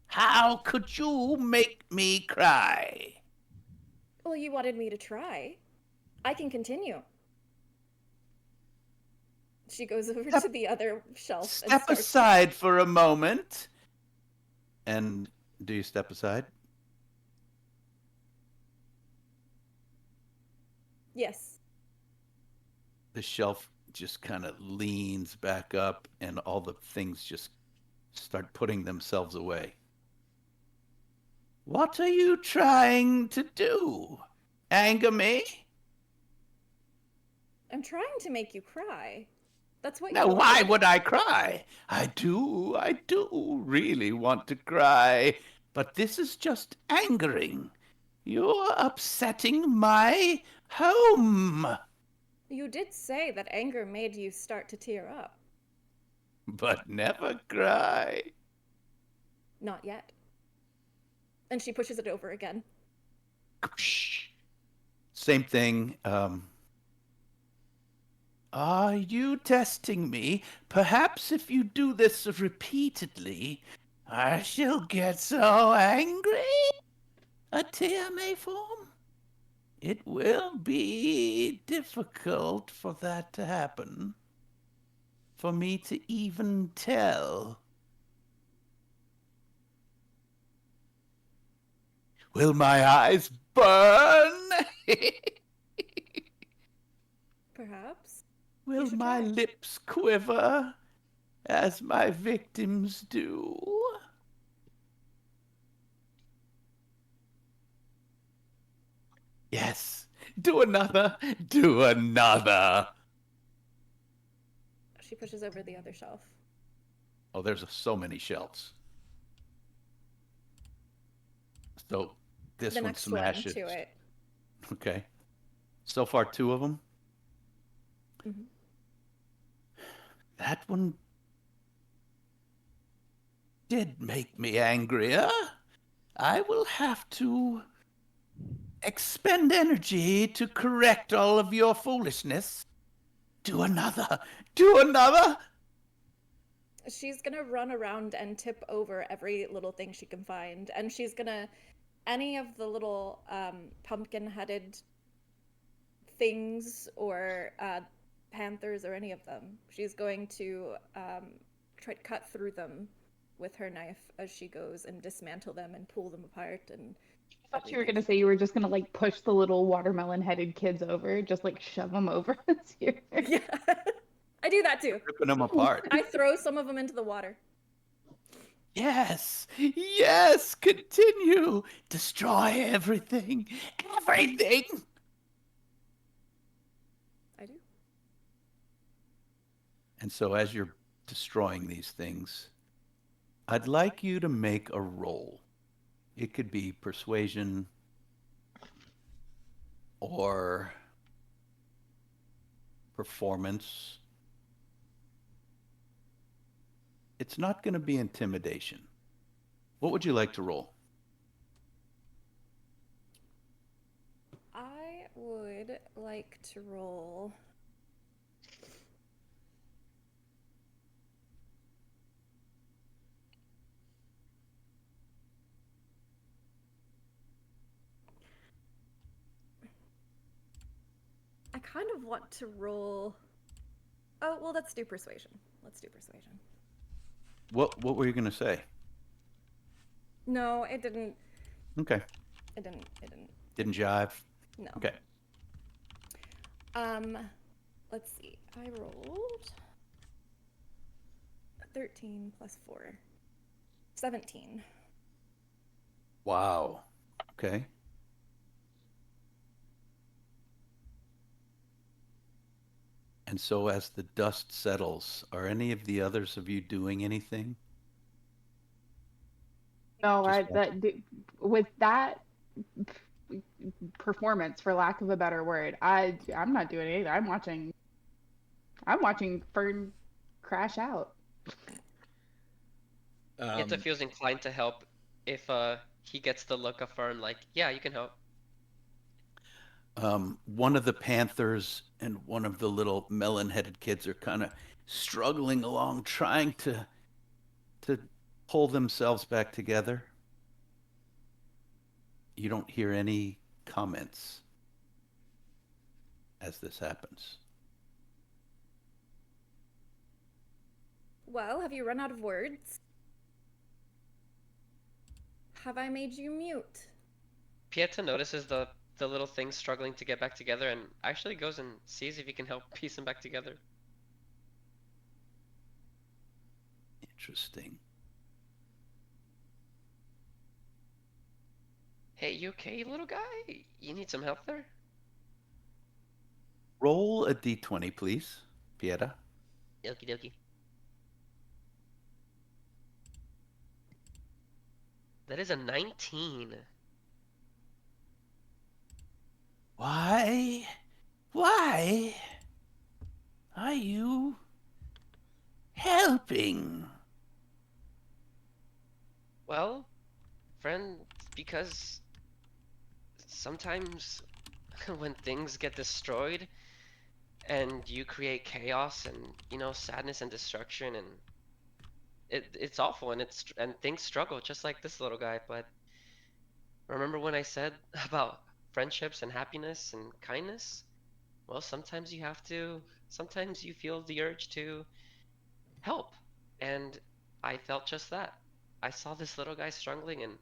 How could you make me cry? Well, you wanted me to try. I can continue. She goes over to the other shelf and Step starts. aside for a moment. And do you step aside? Yes. The shelf just kind of leans back up, and all the things just start putting themselves away. What are you trying to do? Anger me? I'm trying to make you cry. That's what Now, you why wanted. would I cry? I do really want to cry, but this is just angering. You're upsetting my home. You did say that anger made you start to tear up. But never cry. Not yet. And she pushes it over again. Same thing. Are you testing me? Perhaps if you do this repeatedly, I shall get so angry a tear may form. It will be difficult for that to happen. For me to even tell. Will my eyes burn? Perhaps. Will should my try. lips quiver as my victims do? Yes. Do another. Do another. She pushes over the other shelf. Oh, there's so many shelves. So this The one next one smashes. to it. Okay. So far, 2 of them. Mhm. That one did make me angrier. I will have to expend energy to correct all of your foolishness. Do another. Do another. She's gonna run around and tip over every little thing she can find, and she's gonna any of the little pumpkin-headed things or panthers or any of them. She's going to try to cut through them with her knife as she goes and dismantle them and pull them apart. And I thought you were gonna say you were just gonna like push the little watermelon-headed kids over, just like shove them over. Yeah, I do that too. Ripping them apart. I throw some of them into the water. Yes. Yes. Continue. Destroy everything. Everything. I do. And so as you're destroying these things, I'd like you to make a roll. It could be persuasion or performance. It's not going to be intimidation. What would you like to roll? I would like to roll. I kind of want to roll. Oh, well, let's do persuasion. Let's do persuasion. What were you going to say? No, it didn't. Okay. It didn't. It didn't. Didn't jive? No. Okay. Let's see. I rolled 13 plus 4. 17. Wow. Okay. And so as the dust settles, are any of the others of you doing anything? No, Just with that performance, for lack of a better word, I'm not doing anything. I'm watching Fern crash out. Yenta feels inclined to help if he gets the look of Fern like, yeah, you can help. One of the panthers and one of the little melon-headed kids are kind of struggling along, trying to pull themselves back together. You don't hear any comments as this happens. Well, have you run out of words? Have I made you mute? Pieta notices the little thing struggling to get back together and actually goes and sees if he can help piece them back together. Interesting. Hey, you okay, little guy? You need some help there? Roll a d20, please, Pieta. Okie dokie. That is a 19. Why? Why are you helping? Well, friend, because sometimes when things get destroyed and you create chaos and, sadness and destruction and it's awful and things struggle just like this little guy, but remember when I said about friendships and happiness and kindness? Well, sometimes you feel the urge to help. And I felt just that. I saw this little guy struggling and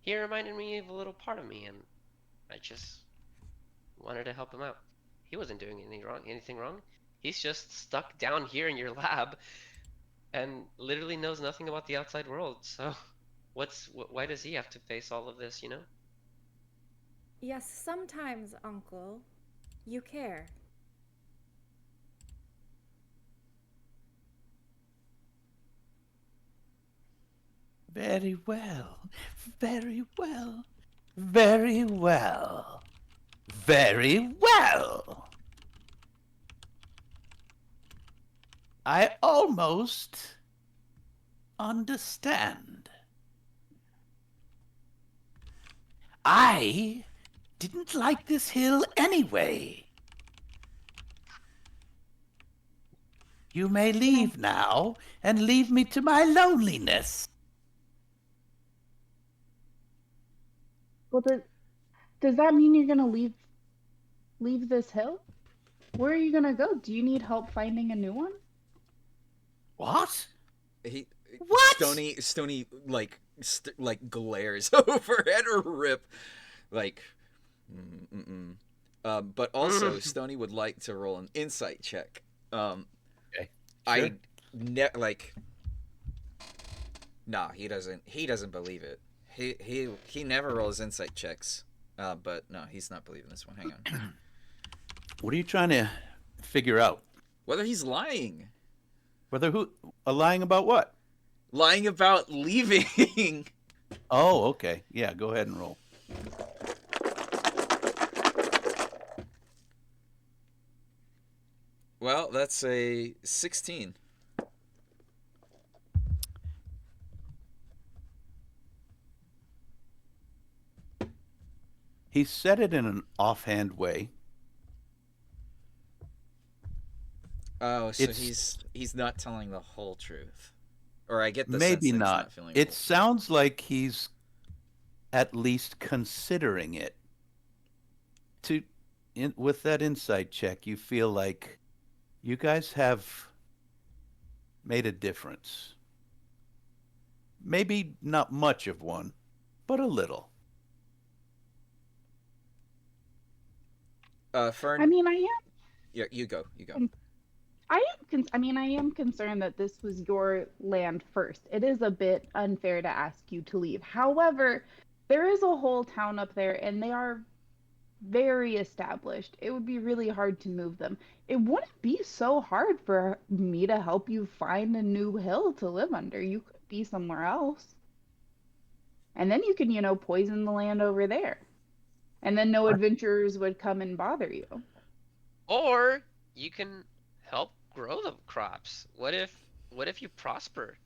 he reminded me of a little part of me and I just wanted to help him out. He wasn't doing anything wrong. He's just stuck down here in your lab and literally knows nothing about the outside world. So why does he have to face all of this, Yes, sometimes, Uncle, you care. Very well. Very well. Very well. Very well. I almost understand. I didn't like this hill anyway. You may leave now and leave me to my loneliness. Well, does that mean you're gonna leave this hill? Where are you gonna go? Do you need help finding a new one? What? He What? Stony like glares over at Rip, like, but also Stony would like to roll an insight check. Okay. I Sure. like. Nah, he doesn't believe it. He never rolls insight checks. But no, he's not believing this one. Hang on. What are you trying to figure out? Whether he's lying. Whether who lying about what? Lying about leaving. Oh, okay. Yeah, go ahead and roll. Well, that's a 16. He said it in an offhand way. Oh, so It's he's not telling the whole truth. Or I get the maybe sense that he's not. not feeling It sounds like he's at least considering it. With that insight check, you feel like you guys have made a difference. Maybe not much of one, but a little. Fern, I mean, yeah, you go. I am concerned that this was your land first. It is a bit unfair to ask you to leave. However, there is a whole town up there and they are very established. It would be really hard to move them. It wouldn't be so hard for me to help you find a new hill to live under. You could be somewhere else. And then you can, poison the land over there. And then no adventurers would come and bother you. Or you can help grow the crops. What if you prosper?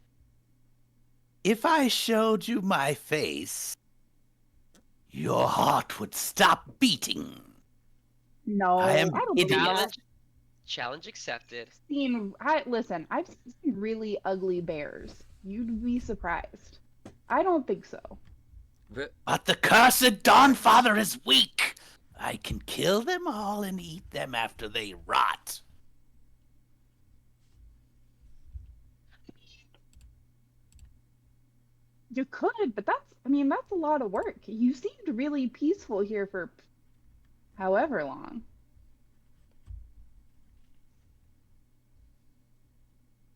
If I showed you my face, your heart would stop beating. No, I am I don't believe hideous. that. Challenge accepted. Listen, I've seen really ugly bears. You'd be surprised. I don't think so. But But the cursed Dawnfather is weak. I can kill them all and eat them after they rot. You could, but that's a lot of work. You seemed really peaceful here for however long.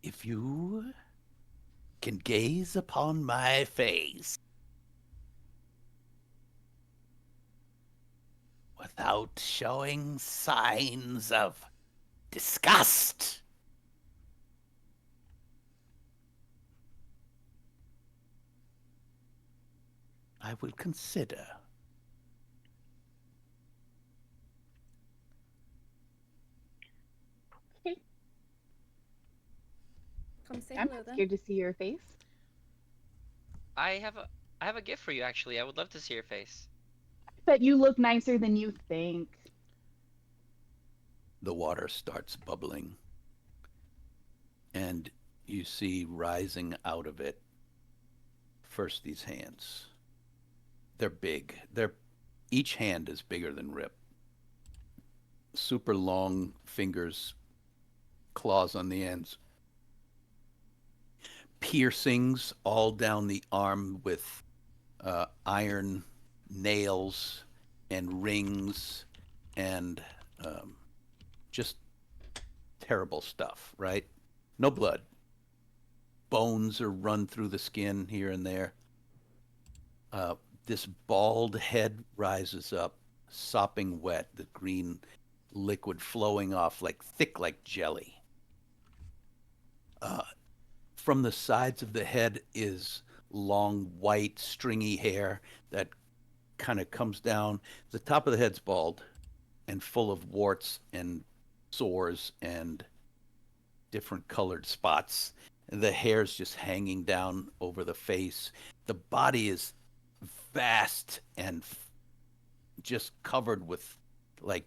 If you can gaze upon my face without showing signs of disgust, I will consider. Okay, Come say I'm hello not then. scared to see your face. I have a gift for you actually. I would love to see your face. Bet you look nicer than you think. The water starts bubbling, and you see rising out of it first these hands. They're big. Each hand is bigger than Rip. Super long fingers, claws on the ends, piercings all down the arm with iron nails and rings and just terrible stuff, right? No blood. Bones are run through the skin here and there. This bald head rises up, sopping wet, the green liquid flowing off like thick like jelly. Uh, from the sides of the head is long, white, stringy hair that kind of comes down. The top of the head's bald and full of warts and sores and different colored spots. The hair's just hanging down over the face. The body is vast and just covered with like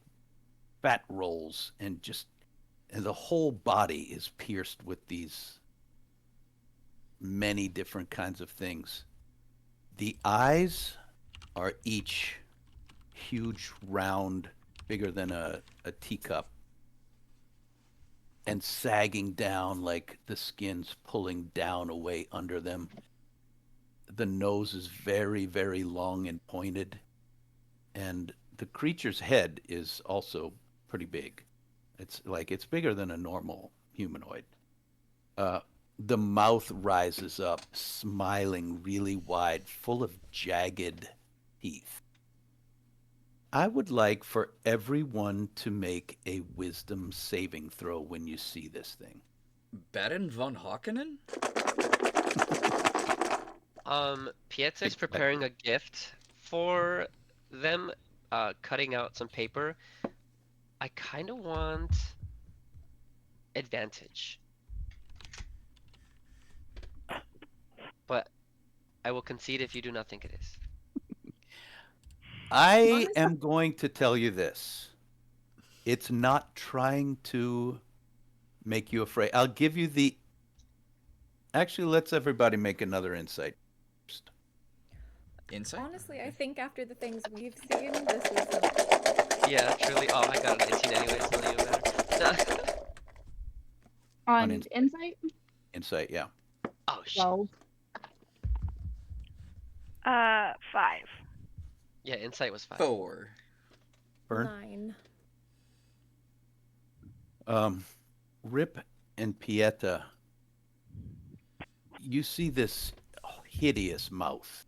fat rolls and the whole body is pierced with these many different kinds of things. The eyes are each huge, round, bigger than a teacup, and sagging down like the skin's pulling down away under them. The nose is very, very long and pointed, and the creature's head is also pretty big. It's bigger than a normal humanoid. Uh, the mouth rises up, smiling really wide, full of jagged teeth. I would like for everyone to make a wisdom saving throw when you see this thing. Baron von Hockenen? Pietek's preparing a gift for them, cutting out some paper. I kind of want advantage, but I will concede if you do not think it is. I Honestly- am going to tell you this. It's not trying to make you afraid. I'll give you the. Actually, let's everybody make another insight first. Insight? Honestly, I think after the things we've seen, this is helpful. Yeah, truly. Oh, I got a 19 anyway. It's not even better. On insight. insight, Insight, yeah. Oh shit. 12. 5. Yeah, insight was 5. 4. Fern? 9. Rip and Pieta, you see this hideous mouth.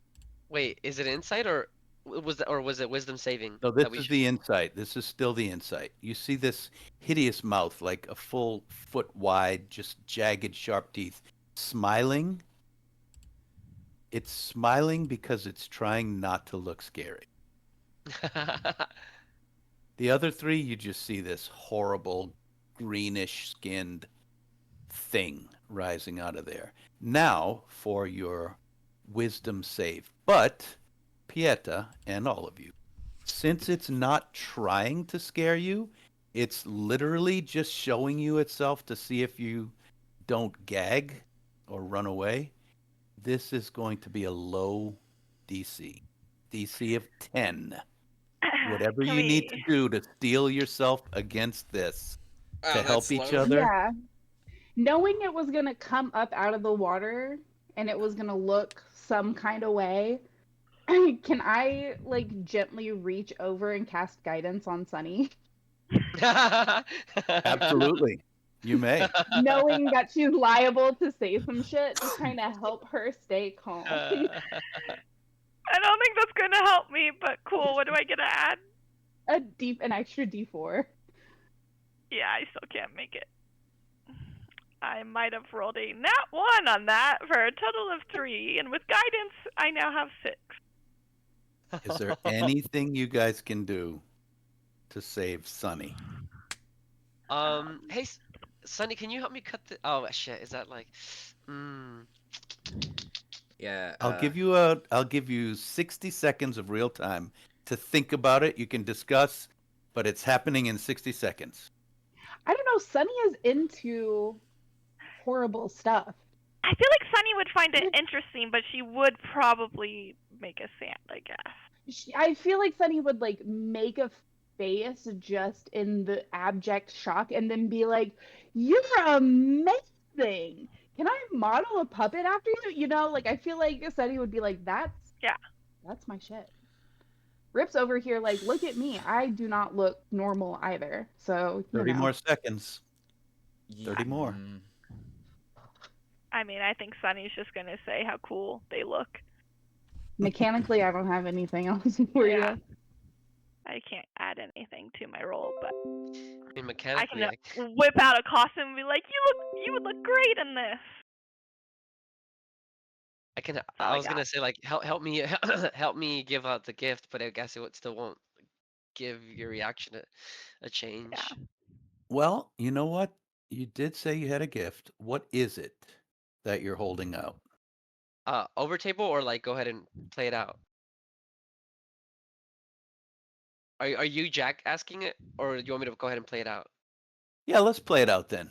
Wait, is it insight or was it wisdom saving? No, this that we is should- the insight. This is still the insight. You see this hideous mouth, like a full foot wide, just jagged, sharp teeth, smiling. It's smiling because it's trying not to look scary. The other three, you just see this horrible, greenish skinned thing rising out of there. Now for your wisdom save. But, Pieta, and all of you, Since it's not trying to scare you, it's literally just showing you itself to see if you don't gag or run away. This is going to be a low DC. DC of 10. Whatever Can you need to we? do to steel yourself against this, to Oh, help that's each low. other. Yeah. Knowing it was gonna come up out of the water and it was gonna look some kind of way, can I like gently reach over and cast guidance on Sunny? Absolutely. You may. Knowing that she's liable to say some shit, just trying to help her stay calm. I don't think that's going to help me, but cool. What do I get to add? An extra D4. Yeah, I still can't make it. I might have rolled a nat 1 on that for a total of 3, and with guidance, I now have 6. Is there anything you guys can do to save Sunny? Hey, Sunny, can you help me cut the? Oh shit, is that like? Mm, Yeah. I'll give you 60 seconds of real time to think about it. You can discuss, but it's happening in 60 seconds. I don't know. Sunny is into horrible stuff. I feel like Sunny would find it interesting, but she would probably make a sand, I guess. I feel like Sunny would like make a face just in the abject shock and then be like, "You're amazing. Can I model a puppet after you?" You know, like I feel like Sunny would be like, Yeah. that's my shit." Rip's over here like, "Look at me. I do not look normal either." So, 30 more seconds. Yeah. 30 more. I mean, I think Sunny's just going to say how cool they look. Mechanically, I don't have anything else for Yeah. you. I can't add anything to my roll, but I mean, I mechanically, can whip out a costume and be like, you would look great in this." I can. That's all I I was got. gonna say like help me help me give out the gift, but I guess it still won't give your reaction a Yeah. change. Well, you know what? You did say you had a gift. What is it that you're holding out? Over table or like go ahead and play it out. Are you Jack asking it, or do you want me to go ahead and play it out? Yeah, let's play it out then.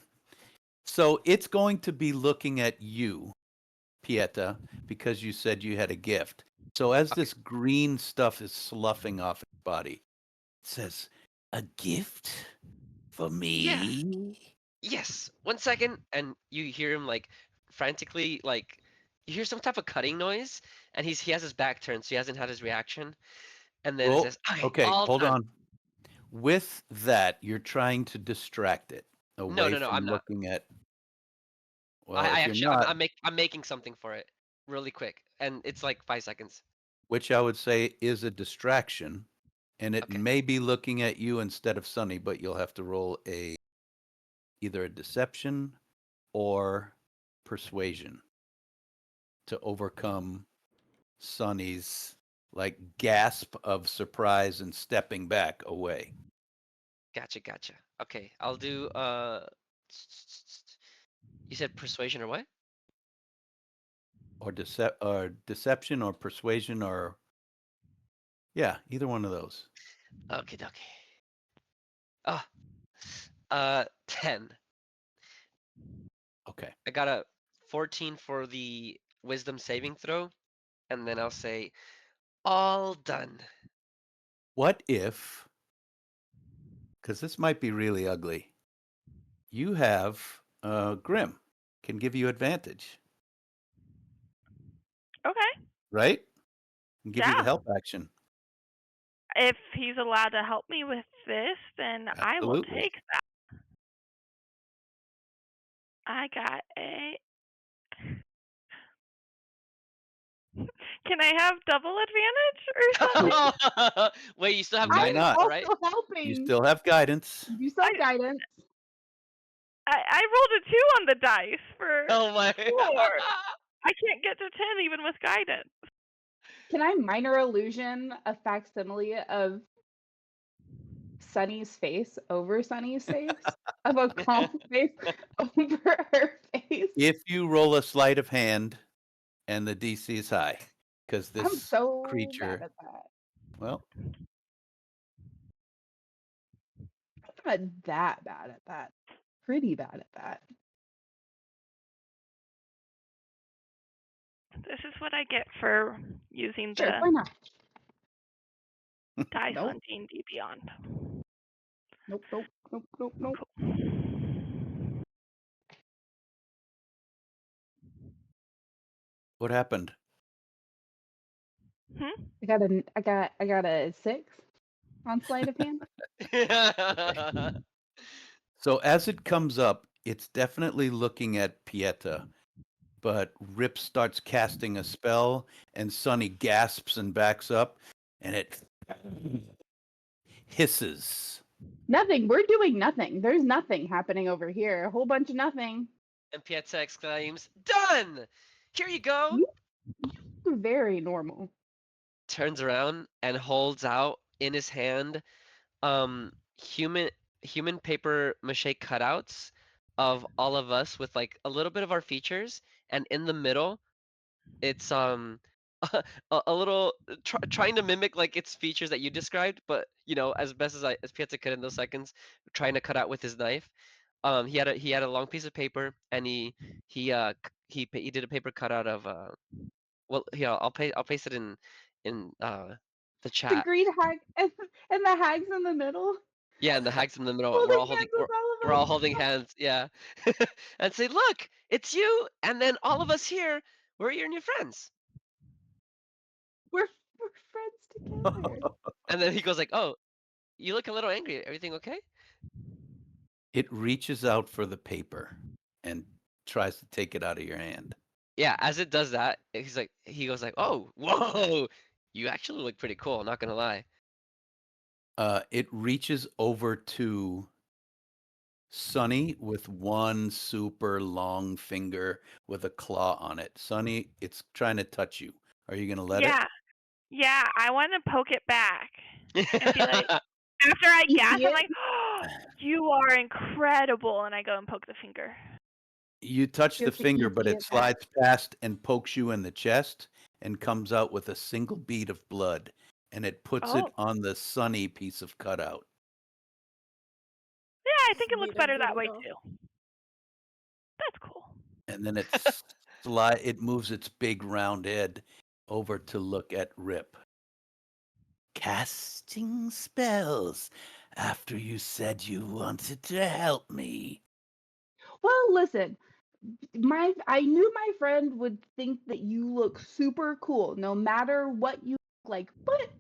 So it's going to be looking at you, Pieta, because you said you had a gift. So as Okay. this green stuff is sloughing off its body, it says, "A gift for me?" Yes. 1 second, and you hear him like frantically like you hear some type of cutting noise, and he has his back turned, so he hasn't had his reaction. And then it Roll. says, "Okay, Okay, all hold done." on. With that, you're trying to distract it No, away no, no, I'm from not. looking at. Well, I if you're actually not, I'm making something for it really quick, and it's like 5 seconds. which I would say is a distraction, and it Okay. may be looking at you instead of Sunny, but you'll have to roll either a deception or persuasion to overcome Sunny's like gasp of surprise and stepping back away. Gotcha. Okay, I'll do you said persuasion or what? Or deception or persuasion or yeah, either one of those. Okay, dokie. Oh, 10. Okay. I got a 14 for the wisdom saving throw, and then I'll say all done. What if, because this might be really ugly, you have Grim can give you advantage, Okay. right? And give you the Yeah. help action. If he's allowed to help me with this, then I will Absolutely. take that. I got a. Can I have double advantage or something? Wait, you still have Why I'm guidance, not? though, right? also You helping. still have guidance. You still have guidance. I rolled a 2 on the dice for Oh my. 4. I can't get to 10 even with guidance. Can I minor illusion a facsimile of Sunny's face over Sunny's face? Of a calm face over her face? If you roll a sleight of hand and the DC is high, because I'm this so bad creature, at that. well, not that bad at that. Pretty bad at that. This is what I get for using Sure, the why not? dice Nope, on D&D Beyond. nope, nope, nope, nope, nope. Cool. What happened? Hmm? I got a 6 on sleight of hand. So as it comes up, it's definitely looking at Pieta, but Rip starts casting a spell, and Sonny gasps and backs up, and it hisses. Nothing. We're doing nothing. There's nothing happening over here. A whole bunch of nothing. And Pieta exclaims, "Done! Here you go!" You are very normal. Turns around and holds out in his hand human paper mache cutouts of all of us with like a little bit of our features, and in the middle it's a little trying to mimic like its features that you described, but as best as Piazza could in those seconds, trying to cut out with his knife. He had a long piece of paper, and he did a paper cutout of well, yeah, I'll paste it in the The chat. green hag and the hags in the middle, Yeah, and the hag's in the middle. holding hands with We're all all of us. holding hands. Yeah, and say, "Look, it's you," and then all of us here, we're your new friends. We're friends together. And then he goes like, "Oh, you look a little angry. Everything okay?" It reaches out for the paper and tries to take it out of your hand. Yeah, as it does that, he goes like, "Oh, whoa, you actually look pretty cool. Not gonna lie." It reaches over to Sonny with one super long finger with a claw on it. Sonny, it's trying to touch you. Are you going to let it? Yeah, I want to poke it back and be like, after I You gasp, see I'm it? like, oh, you are incredible, and I go and poke the finger. You touch the finger, You but see it it back. slides past and pokes you in the chest and comes out with a single bead of blood. And it puts it Oh, on the Sonny piece of cutout. yeah, I Just think it looks made of better that way voodoo. too. That's cool. And then it moves its big round head over to look at Rip. Casting spells after you said you wanted to help me. Well, listen, I knew my friend would think that you look super cool no matter what you look like. But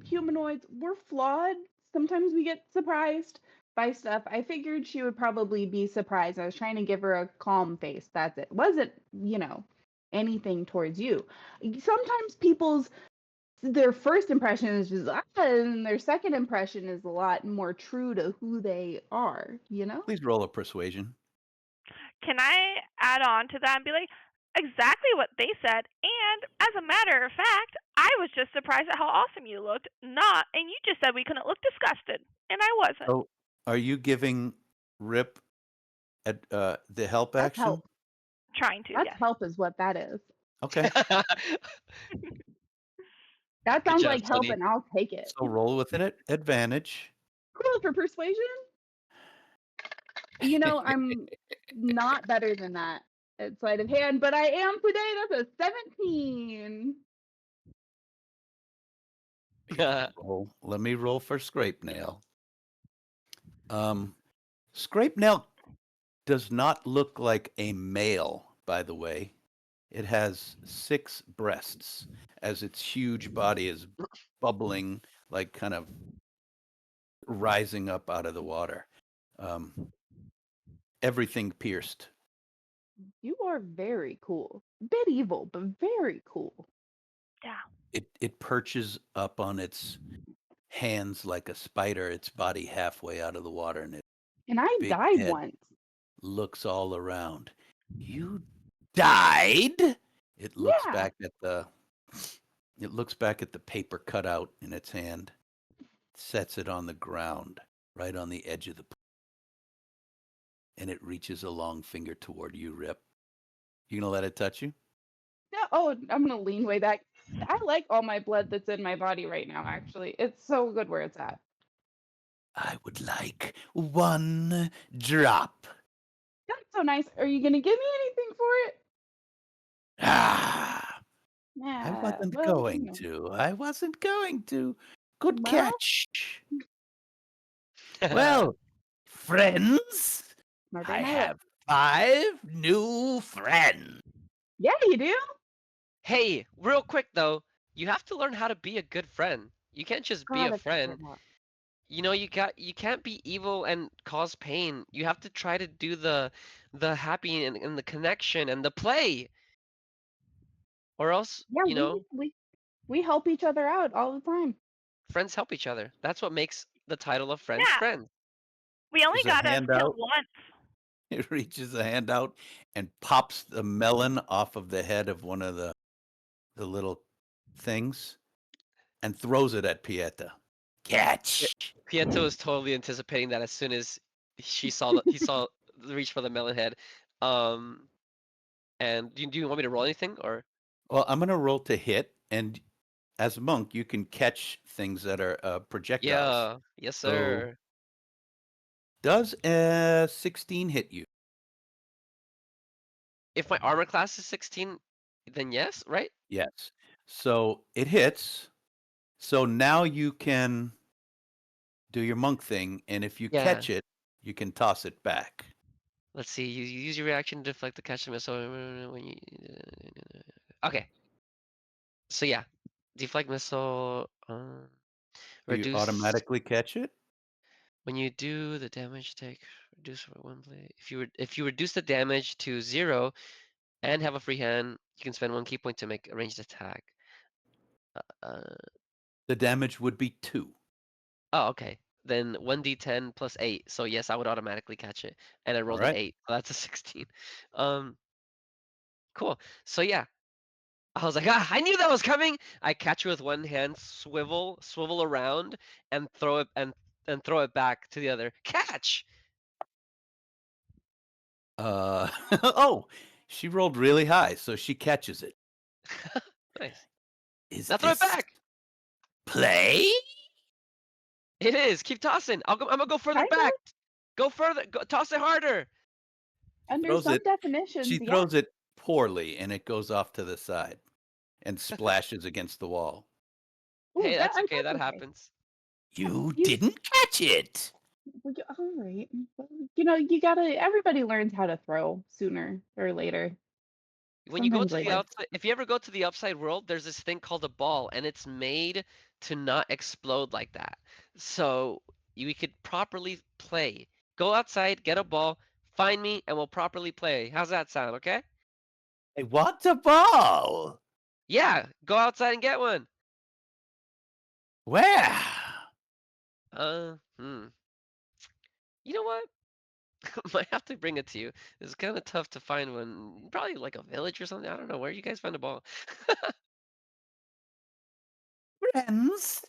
humanoids, we're flawed. Sometimes we get surprised by stuff. I figured she would probably be surprised. I was trying to give her a calm face. That's it. Wasn't, anything towards you. Sometimes their first impression is just and their second impression is a lot more true to who they are. Please roll a persuasion. Can I add on to that and be like, exactly what they said? And as a matter of fact, I was just surprised at how awesome you looked. And you just said we couldn't look disgusted, and I wasn't. So, are you giving Rip the help That's action? help. Trying to, That's yes. help is what that is. Okay. That Good sounds job, like help, Sonny. and I'll take it. So roll with it at advantage. Cool for persuasion. I'm not better than that at sleight of hand, but I am today. That's a 17. Let me roll for Scrape Nail. Scrape Nail does not look like a male, by the way. It has 6 breasts as its huge body is bubbling, like kind of rising up out of the water. Everything pierced. You are very cool. Bit evil, but very cool. Yeah. It perches up on its hands like a spider, its body halfway out of the water, and its And I big died head once. looks all around. You died? It looks Yeah. back at the it looks back at the paper cutout in its hand, sets it on the ground, right on the edge of the pool, and it reaches a long finger toward you, Rip. You gonna let it touch you? Yeah. Oh, I'm gonna lean way back. I like all my blood that's in my body right now. Actually, it's so good where it's at. I would like 1 drop. That's so nice. Are you gonna give me anything for it? Ah, I Yeah. wasn't Well, going to. I wasn't going to. Good well, catch. Well, friends, smarter I than I look. have 5 new friends. Yeah, you do. Hey, real quick though, you have to learn how to be a good friend. You can't just be a Gotta figure friend. it out. You can't be evil and cause pain. You have to try to do the happy and the connection and the play. Or else, Yeah, we help each other out all the time. friends help each other. That's what makes the title of friends Yeah, friends. we only There's a got us hand killed out. once. It reaches a hand out and pops the melon off of the head of one of the little things and throws it at Pieta. Pi- Catch. Pieto is totally anticipating that as soon as he saw the reach for the melon head. Um, and do you want me to roll anything or? Well, I'm going to roll to hit, and as a monk, you can catch things that are projectiles. Yeah, yes So, sir. does a 16 hit you? If my armor class is 16, then yes, right? Yes. So it hits. So now you can do your monk thing, and if you Yeah. catch it, you can toss it back. Let's see. You use your reaction to deflect the catch the missile when you. Okay. So yeah, deflect missile. Do you Reduce automatically catch it? when you do the damage take. Reduce for one blade. If you reduce the damage to 0 and have a free hand, you can spend 1 key point to make a ranged attack. Uh, The damage would be 2. oh, okay. Then 1d10 plus 8. So yes, I would automatically catch it, and I All rolled an right. 8. So that's a 16. Um, cool. So yeah, I was like, I knew that was coming. I catch it with one hand, swivel around, and throw it and throw it back to the other. Catch! Oh, she rolled really high, so she catches it. Nice. Is Now throw it this back. play? It is. Keep tossing. I'm gonna go further Kind back. of. Go further. Go, toss it harder. Under Throws some it. definitions, She yeah. throws it poorly, and it goes off to the side and splashes against the wall. Ooh, Hey, that's okay. that's That okay. happens. You You, didn't catch it. all right. Well, you know, you gotta. Everybody learns how to throw sooner or later. When you go Sometimes to the later. outside, if you ever go to the upside world, there's this thing called a ball, and it's made to not explode like that. So we could properly play. Go outside, get a ball, find me, and we'll properly play. How's that sound, okay? I want a ball. Yeah, go outside and get one. Where? Uh, hmm. You know what? Might have to bring it to you. It's kind of tough to find one. Probably like a village or something. I don't know. Where you guys find a ball? Friends?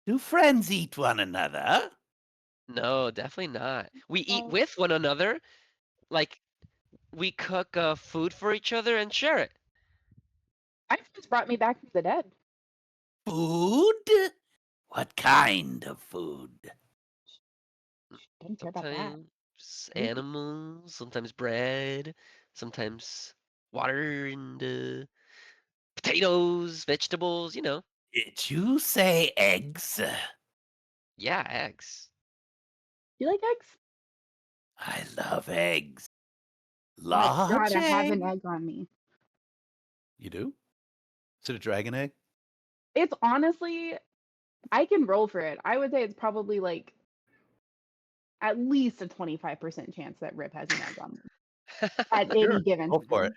Do friends eat one another? No, definitely not. We eat Well, with one another. Like we cook food for each other and share it. my friends brought me back from the dead. Food? What kind of food? Don't care about that. Sometimes Ooh, animals, sometimes bread, sometimes water and potatoes, vegetables, you know. Did you say eggs? Yeah, eggs. you like eggs? I love eggs. I Large gotta have an egg. egg on me. You do? Is it a dragon egg? It's honestly, I can roll for it. I would say it's probably like at least a 25% chance that Rip has an egg on me at any Sure. given Go for it. time.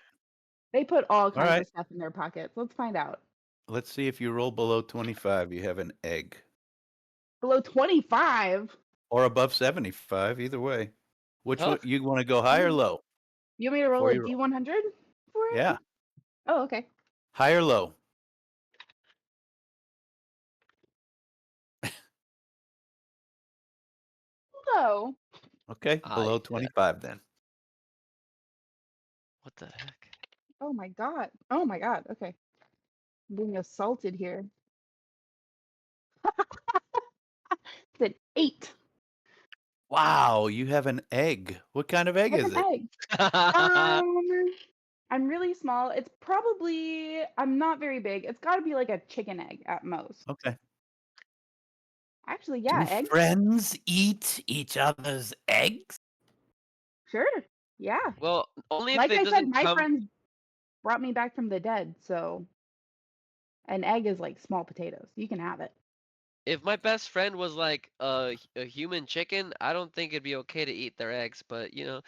They put all All kinds right. of stuff in their pockets. Let's find out. Let's see if you roll below 25, you have an egg. Below 25? Or above 75, either way. Which Oh, one you want to go high or Mm. low You want me to roll before a you roll? D100 for Yeah. it? Oh, okay. High or low? Hello. Okay, below yeah. 25 then. What the heck? Oh my god. Oh my god. Okay. I'm being assaulted here. It's an 8. Wow, you have an egg. What kind of I egg have is an it? egg. Um, I'm really small. It's probably I'm not very big. It's got to be like a chicken egg at most. Okay. Actually, Do yeah, eggs. friends eat each other's eggs? Sure. Yeah. Well, only if Like it I said, doesn't my come. friends brought me back from the dead, so an egg is like small potatoes. You can have it. If my best friend was like a human chicken, I don't think it'd be okay to eat their eggs. But you know,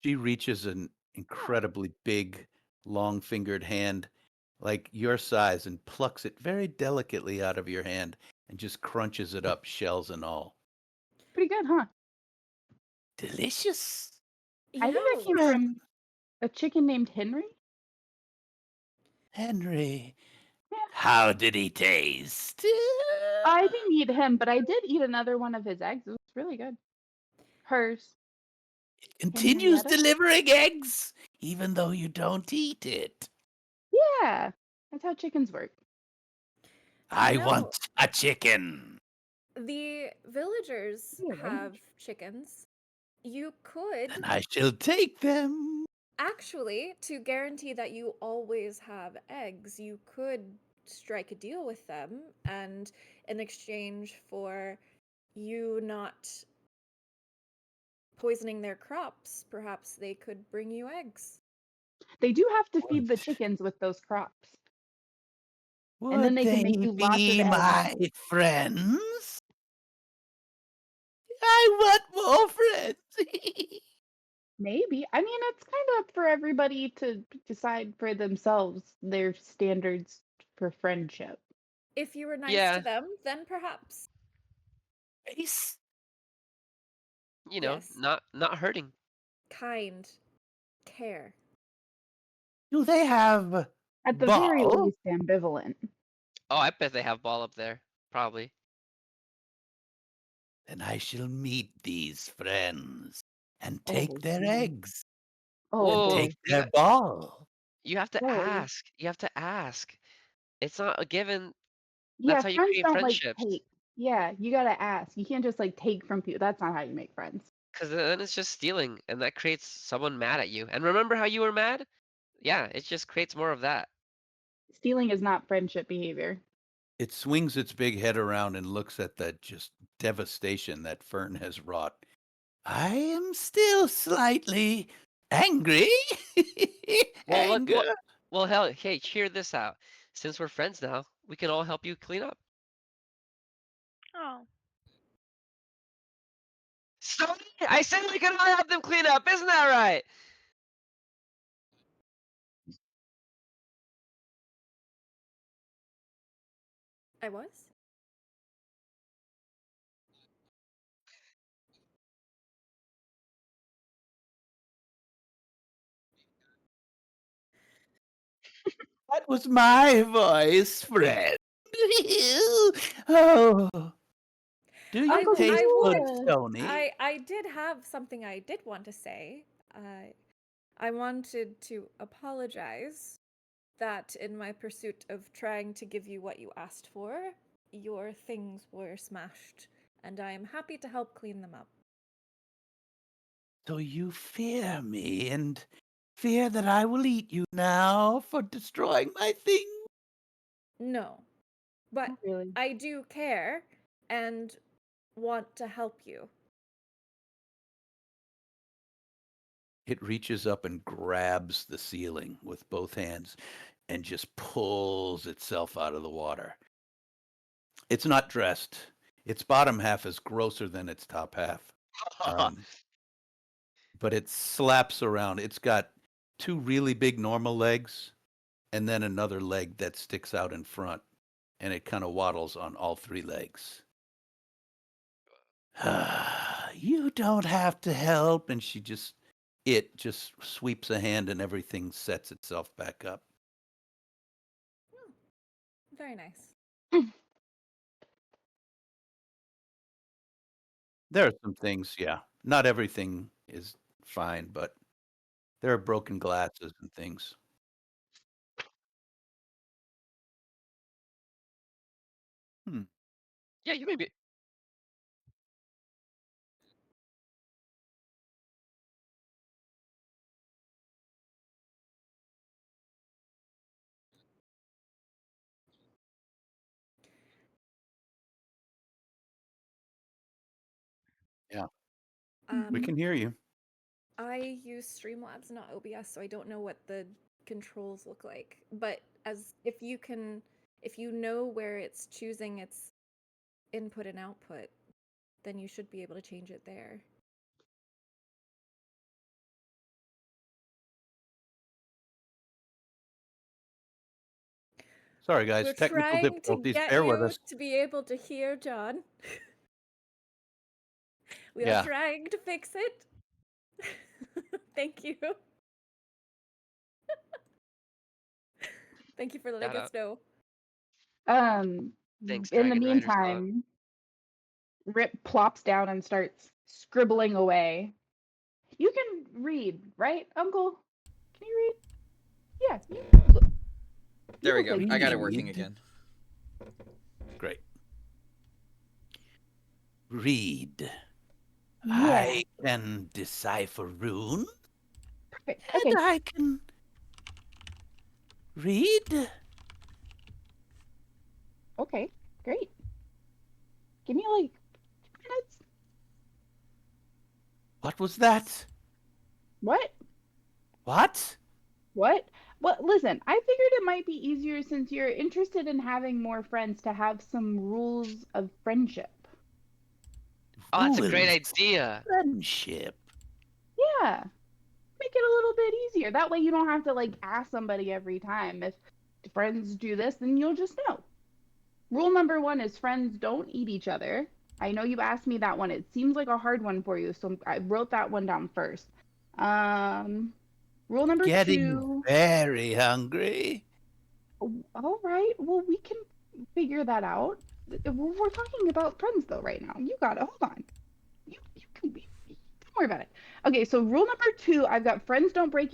She reaches an incredibly big, long-fingered hand, like your size, and plucks it very delicately out of your hand and just crunches it up, shells and all. Pretty good, huh? Delicious. I think that Yeah. came Friend from a chicken named Henry. Henry, Yeah. how did he taste? I didn't eat him, but I did eat another one of his eggs. It was really good. Hers, Continues Henrietta. delivering eggs, even though you don't eat it. Yeah, that's how chickens work. I No, want a chicken. the villagers Rearrange. have chickens. You could And I shall take them. actually, to guarantee that you always have eggs, you could strike a deal with them, and in exchange for you not poisoning their crops, perhaps they could bring you eggs. They do have to feed the Would, chickens with those crops, and then would they can they make you lots of be eggs. my friends? I want more friends. Maybe. I mean, it's kind of up for everybody to decide for themselves their standards for friendship. If you were nice to yeah, them, then perhaps. Race? Yes. not hurting. Kind. Care. Do they have At the very ball? least, ambivalent. Oh, I bet they have ball up there. Probably. Then I shall meet these friends and take Oh, their geez. eggs Oh and Whoa, take boy. their ball. you have to Whoa. ask. You have to ask. It's not a given. Yeah, That's how you friends create don't like friendships. take. Yeah, you gotta ask. You can't just like take from people. That's not how you make friends. Because then it's just stealing, and that creates someone mad at you. And remember how you were mad? Yeah, it just creates more of that. Stealing is not friendship behavior. It swings its big head around and looks at the just devastation that Fern has wrought. I am still slightly angry. Well, look, Anger. well, hell, hey, cheer this out. Since we're friends now, we can all help you clean up. Oh. Sorry, I said we can all help them clean up. Isn't that right? I was? That was my voice, friend. Oh, do you Uncle taste good, Vila. Tony? I did have something I did want to say. I wanted to apologize that in my pursuit of trying to give you what you asked for, your things were smashed, and I am happy to help clean them up. So you fear me and fear that I will eat you now for destroying my thing? No, but Not really. I do care and want to help you. It reaches up and grabs the ceiling with both hands and just pulls itself out of the water. It's not dressed. Its bottom half is grosser than its top half. Um, but it slaps around. It's got two really big normal legs and then another leg that sticks out in front, and it kind of waddles on all three legs. You don't have to help. And it just sweeps a hand and everything sets itself back up. Hmm, very nice. There are some things, yeah. Not everything is fine, but there are broken glasses and things. Hmm. Yeah, you may be. Yeah, we Um, can hear you. I use Streamlabs, not OBS, so I don't know what the controls look like. But as if you know where it's choosing its input and output, then you should be able to change it there. Sorry, guys. We're Technical trying to difficulties. get Bear with you us. to be able to hear John. We are Yeah. trying to fix it. Thank you. Thank you for letting Shout us out. know. Um, Thanks, in the Dragon Rider Squad. meantime, Rip plops down and starts scribbling away. You can read, right, Uncle? Can you read? Yeah, you There we look go. like I you got can it working Read. again. Great. Read. Yeah, I can decipher rune, perfect. and Okay, I can read. okay, great. Give me like 2 minutes. What was that? What? What? What? Well, listen, I figured it might be easier since you're interested in having more friends to have some rules of friendship. Oh, that's a great Rules. idea. Friendship. Yeah, make it a little bit easier. That way you don't have to like ask somebody every time. If friends do this, then you'll just know. Rule number one is friends don't eat each other. I know you asked me that one. It seems like a hard one for you, so I wrote that one down first. Um, rule number Getting two. very hungry. All right, well, we can figure that out. We're talking about friends though right now. You got it. Hold on. You can be. Don't worry about it. Okay, so rule number two, I've got friends don't break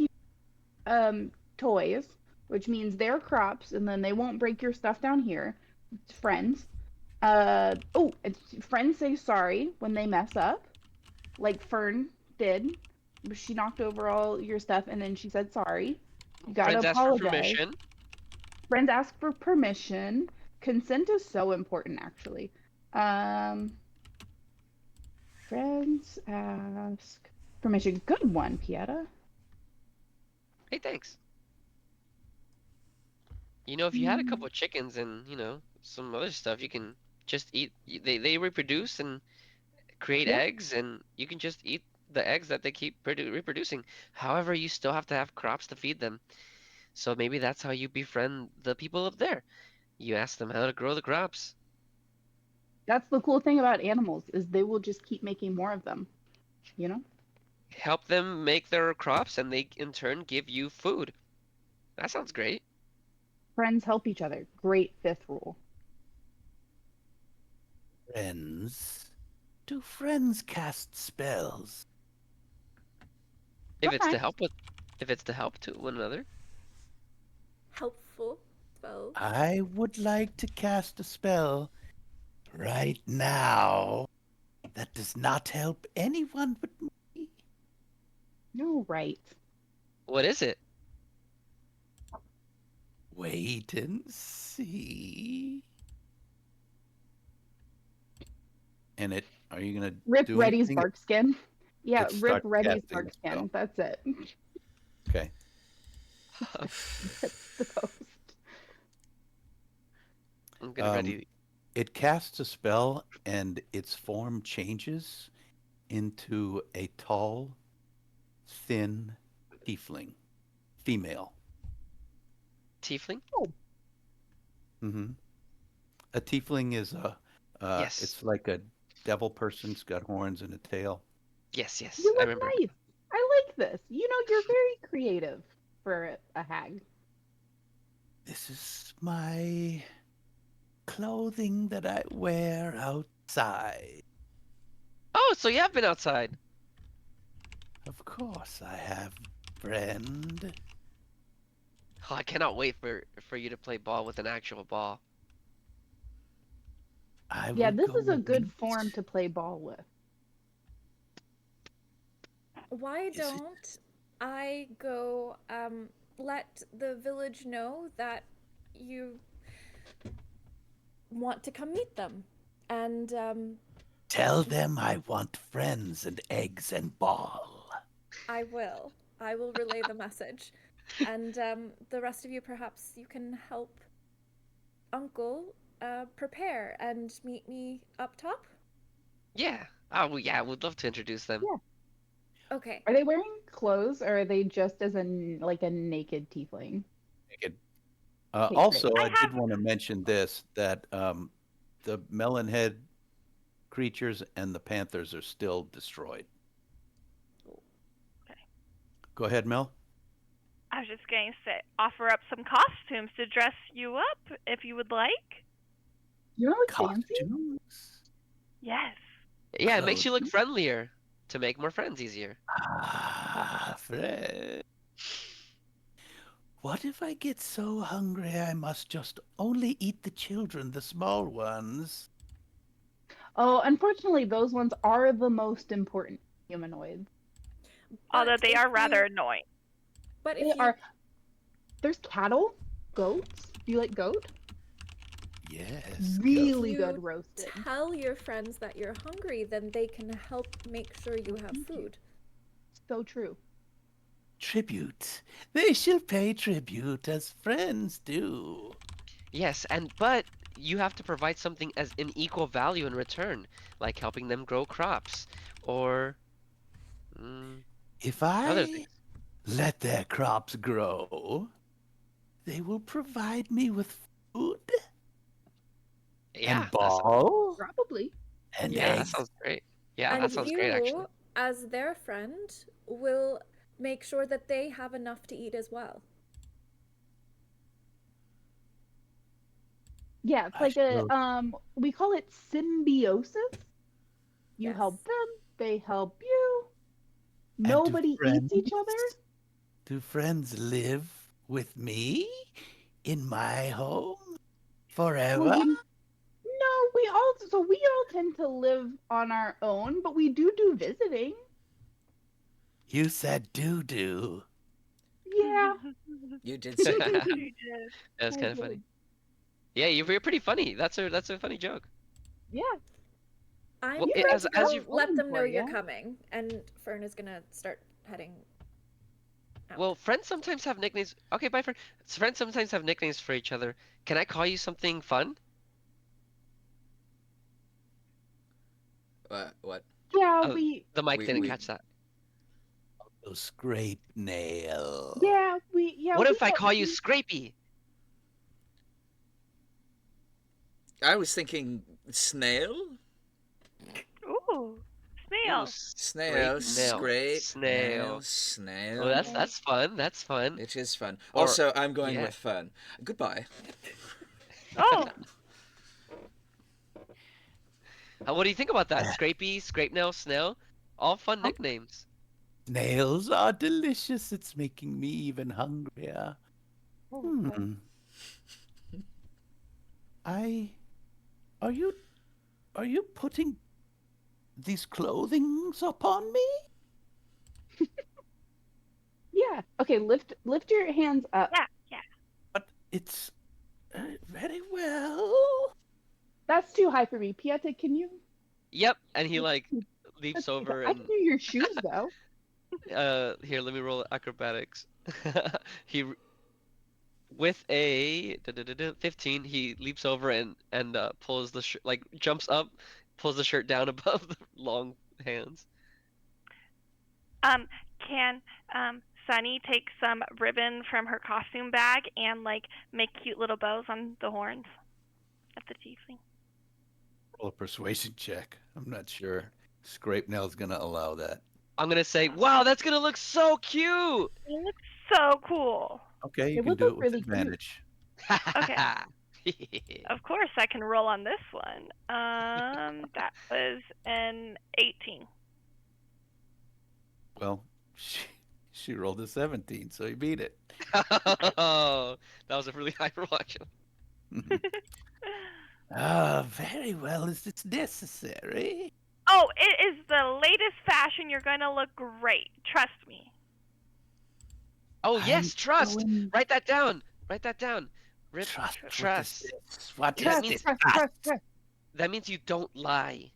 toys, which means they're crops, and then they won't break your stuff down here. It's friends. Oh, friends say sorry when they mess up, like Fern did. She knocked over all your stuff and then she said sorry. You gotta Friends ask for apologize. permission. Friends ask for permission. Consent is so important, actually. Um, friends ask permission. Good one, Pieta. Hey, thanks. You know, if you had a couple of chickens and, some other stuff, you can just eat. They reproduce and create Yeah, eggs, and you can just eat the eggs that they keep reproducing. However, you still have to have crops to feed them. So maybe that's how you befriend the people up there. You ask them how to grow the crops, that's the cool thing about animals is they will just keep making more of them, you know? help them make their crops, and they in turn give you food. That sounds great. Friends help each other. Great fifth rule. Friends. Do friends cast spells? If it's to Sometimes. help with, if it's to help to one another. Helpful spells. I would like to cast a spell right now that does not help anyone but me. You're right. What is it? Wait and see. And are you going to Rip do Reddy's anything? bark skin. Yeah, It Rip starts Reddy's casting bark the spell. skin. That's it. Okay. That's the post. I'm getting ready. It casts a spell and its form changes into a tall, thin tiefling, female. Tiefling? Oh, Hmm. A tiefling is Yes. it's like a devil person. It's got horns and a tail. Yes, yes. you I look remember nice. I like this. You know, you're very creative for a hag. This is my clothing that I wear outside. Oh, so you have been outside. Of course, I have, friend. Oh, I cannot wait for you to play ball with an actual ball. I Yeah, will this go is a with good meat. form to play ball with. Why Is it? don't I go let the village know that you want to come meet them? And Tell them I want friends and eggs and ball. I will. I will relay the message. And the rest of you, perhaps you can help Uncle prepare and meet me up top? Yeah. Oh, well, yeah. We'd love to introduce them. Yeah. Okay. Are they wearing clothes or are they just as like a naked tiefling? Naked. Okay, Also, great. I I did have. want to mention this that the melonhead creatures and the panthers are still destroyed. Okay. Go ahead, Mel. I was just going to say, offer up some costumes to dress you up if you would like. You don't look fancy? Costumes. Yes. Yeah, it makes you look Clothing. friendlier to make more friends easier. Ah, Fred. What if I get so hungry I must just only eat the children, the small ones? Oh, unfortunately, those ones are the most important humanoids. Although But they if are rather you annoying. but They if you are. There's cattle, goats. Do you like goat? Yes, if go. Really you good roasted. tell your friends that you're hungry, then they can help make sure you have Thank you. food. So true. Tribute. They shall pay tribute as friends do. Yes, but you have to provide something as an equal value in return, like helping them grow crops or mm, If other I things. let their crops grow, they will provide me with food Yeah, and that sounds ball Probably. and yeah, that eggs. sounds great. Yeah, that And sounds great actually. you, as their friend, will make sure that they have enough to eat as well. Yeah, it's I like a shall. we call it symbiosis. You Yes. help them, they help you. And Nobody eats each other. do friends live with me in my home Well, forever? you no, we all tend to live on our own, but we do visiting. You said doo doo. Yeah, You did say doo doo. You did. That's I kind of funny. did. Yeah, you're pretty funny. That's a funny joke. Yeah, Well, I'm you going guys to are as go you let going them know for you're ya. coming, and Fern is gonna start heading out. well, friends sometimes have nicknames. Okay, bye, friend. Friends sometimes have nicknames for each other. Can I call you something fun? What? Yeah, Oh, the mic didn't We catch that. Oh, scrape nail. yeah, What we if I all call you Scrapey? I was thinking snail. Ooh, Ooh, snail. scrape Snail, nail, scrape, nail, snail. Oh, snail. that's fun. That's fun. It is fun. Or Also, I'm going yeah. with fun. Goodbye. Oh, What do you think about that? Scrapey, scrape nail, snail, all fun oh, nicknames. Snails are delicious. It's making me even hungrier. oh, okay. Hmm. I are you are you putting these clothings upon me? Yeah. Okay, lift your hands up. yeah, yeah. But it's very well. That's too high for me. Pieta, can you Yep, and he like let's leaps see that. over I can and do your shoes though. here, let me roll acrobatics. He with a 15, he leaps over and pulls the shirt like jumps up, pulls the shirt down above the long hands. Um, can Sunny take some ribbon from her costume bag and like make cute little bows on the horns of the tiefling? Roll a persuasion check. I'm not sure. Scrape nail's gonna allow that. I'm gonna say, wow, that's gonna look so cute. It looks so cool. Okay, you It can would do look it with really cute. advantage. Okay, of course I can roll on this one. That was an 18. Well, she rolled a 17, so he beat it. Oh, that was a really high roll, actually. Very well. Is this necessary? Oh, it is the latest fashion. You're going to look great. Trust me. Oh I'm yes, trust. Going Write that down. Write that down. Rip, trust. What is trust. this? What That is trust, means this? trust, Trust. trust, trust. that means you don't lie.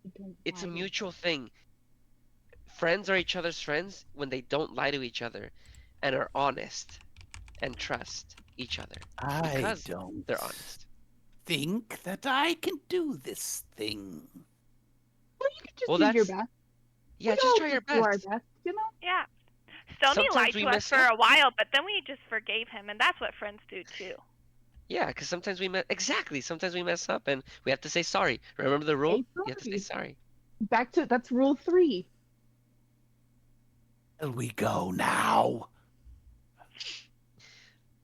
You don't It's a lie to each mutual other. thing. Friends are each other's friends when they don't lie to each other and are honest and trust each other I because don't they're honest. think that I can do this thing. Well, you can just Well, do your that's best. yeah, We just all try your just do our best. best, you know? Yeah. Stony Sometimes lied we to us mess for up. a while, but then we just forgave him, and that's what friends do too. Yeah, because sometimes we mess exactly. Sometimes we mess up and we have to say sorry. Remember the rule? Say You have to say sorry. sorry. Back to that's rule 3. Shall we go now?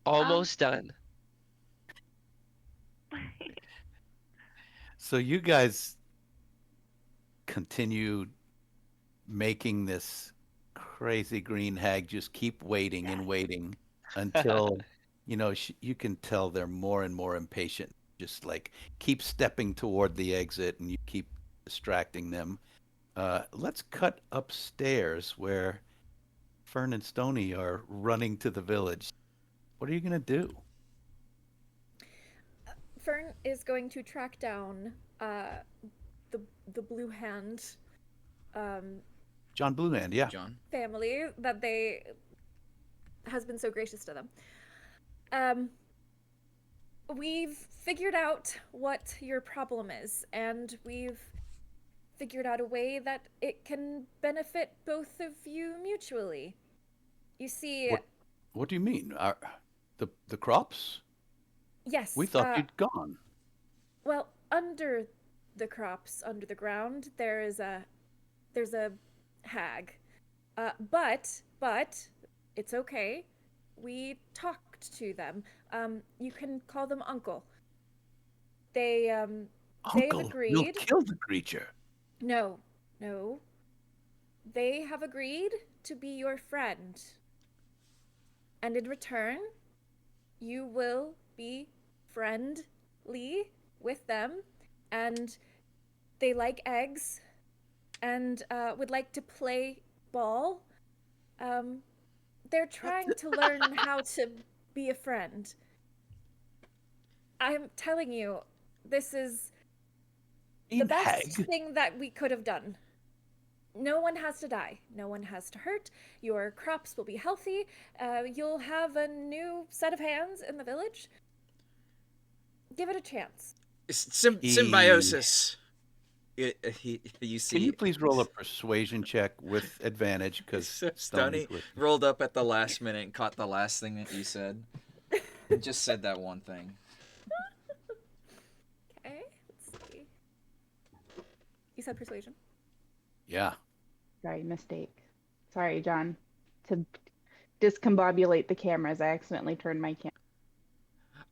Almost done. So you guys continue making this crazy green hag just keep waiting and waiting until you can tell they're more and more impatient, just like keep stepping toward the exit and you keep distracting them. Let's cut upstairs where Fern and Stony are running to the village. What are you going to do? Fern is going to track down the the Blue Hand um, John Bluehand, yeah. John. family that they has been so gracious to them. Um, we've figured out what your problem is, and we've figured out a way that it can benefit both of you mutually. You see, What do you mean? The crops? We yes, thought you'd gone. well, under the crops, under the ground, there's a hag. But it's okay. We talked to them. You can call them uncle. They've Uncle, we'll agreed. kill the creature. No, no. They have agreed to be your friend. And in return, you will be friendly with them. And they like eggs and would like to play ball. Um, they're trying to learn how to be a friend. I'm telling you, this is the Green best hag? thing that we could have done. No one has to die. No one has to hurt. Your crops will be healthy. You'll have a new set of hands in the village. Give it a chance. Symbiosis. You Can see, you please roll a persuasion check with advantage because Stony's Stoney with you? rolled up at the last minute and caught the last thing that you said. Just said that one thing. Okay, let's see. You said persuasion. Yeah. Sorry, mistake. Sorry, John. To discombobulate the cameras, I accidentally turned my camera.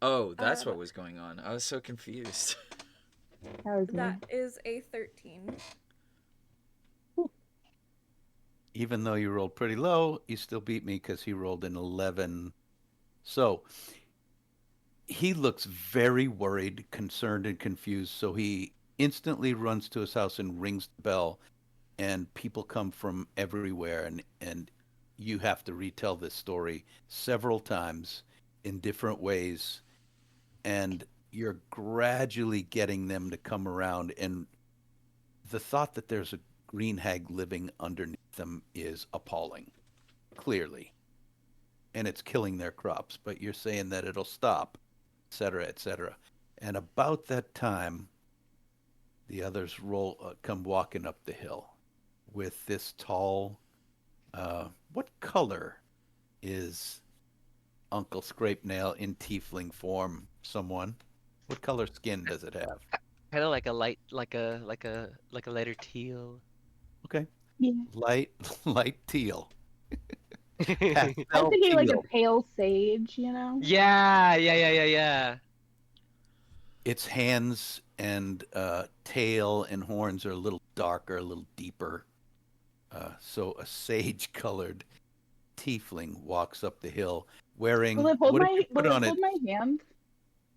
Oh, that's Um, what was going on. I was so confused. That was me. That is a 13. Even though you rolled pretty low, you still beat me because he rolled an 11. So he looks very worried, concerned, and confused. So he instantly runs to his house and rings the bell, and people come from everywhere. And you have to retell this story several times in different ways. And you're gradually getting them to come around. And the thought that there's a green hag living underneath them is appalling, clearly. And it's killing their crops. But you're saying that it'll stop, et cetera, et cetera. And about that time, the others come walking up the hill with this tall. What color is Uncle Scrapenail in tiefling form? Someone. What color skin does it have? Kind of like a light, like a lighter teal. Okay, Yeah. light light teal, I'm pastel thinking like a teal. pale sage, you know? Yeah. Its hands and tail and horns are a little darker, a little deeper. So a sage-colored tiefling walks up the hill wearing Will it hold what did my you put will it on it? hold my hand?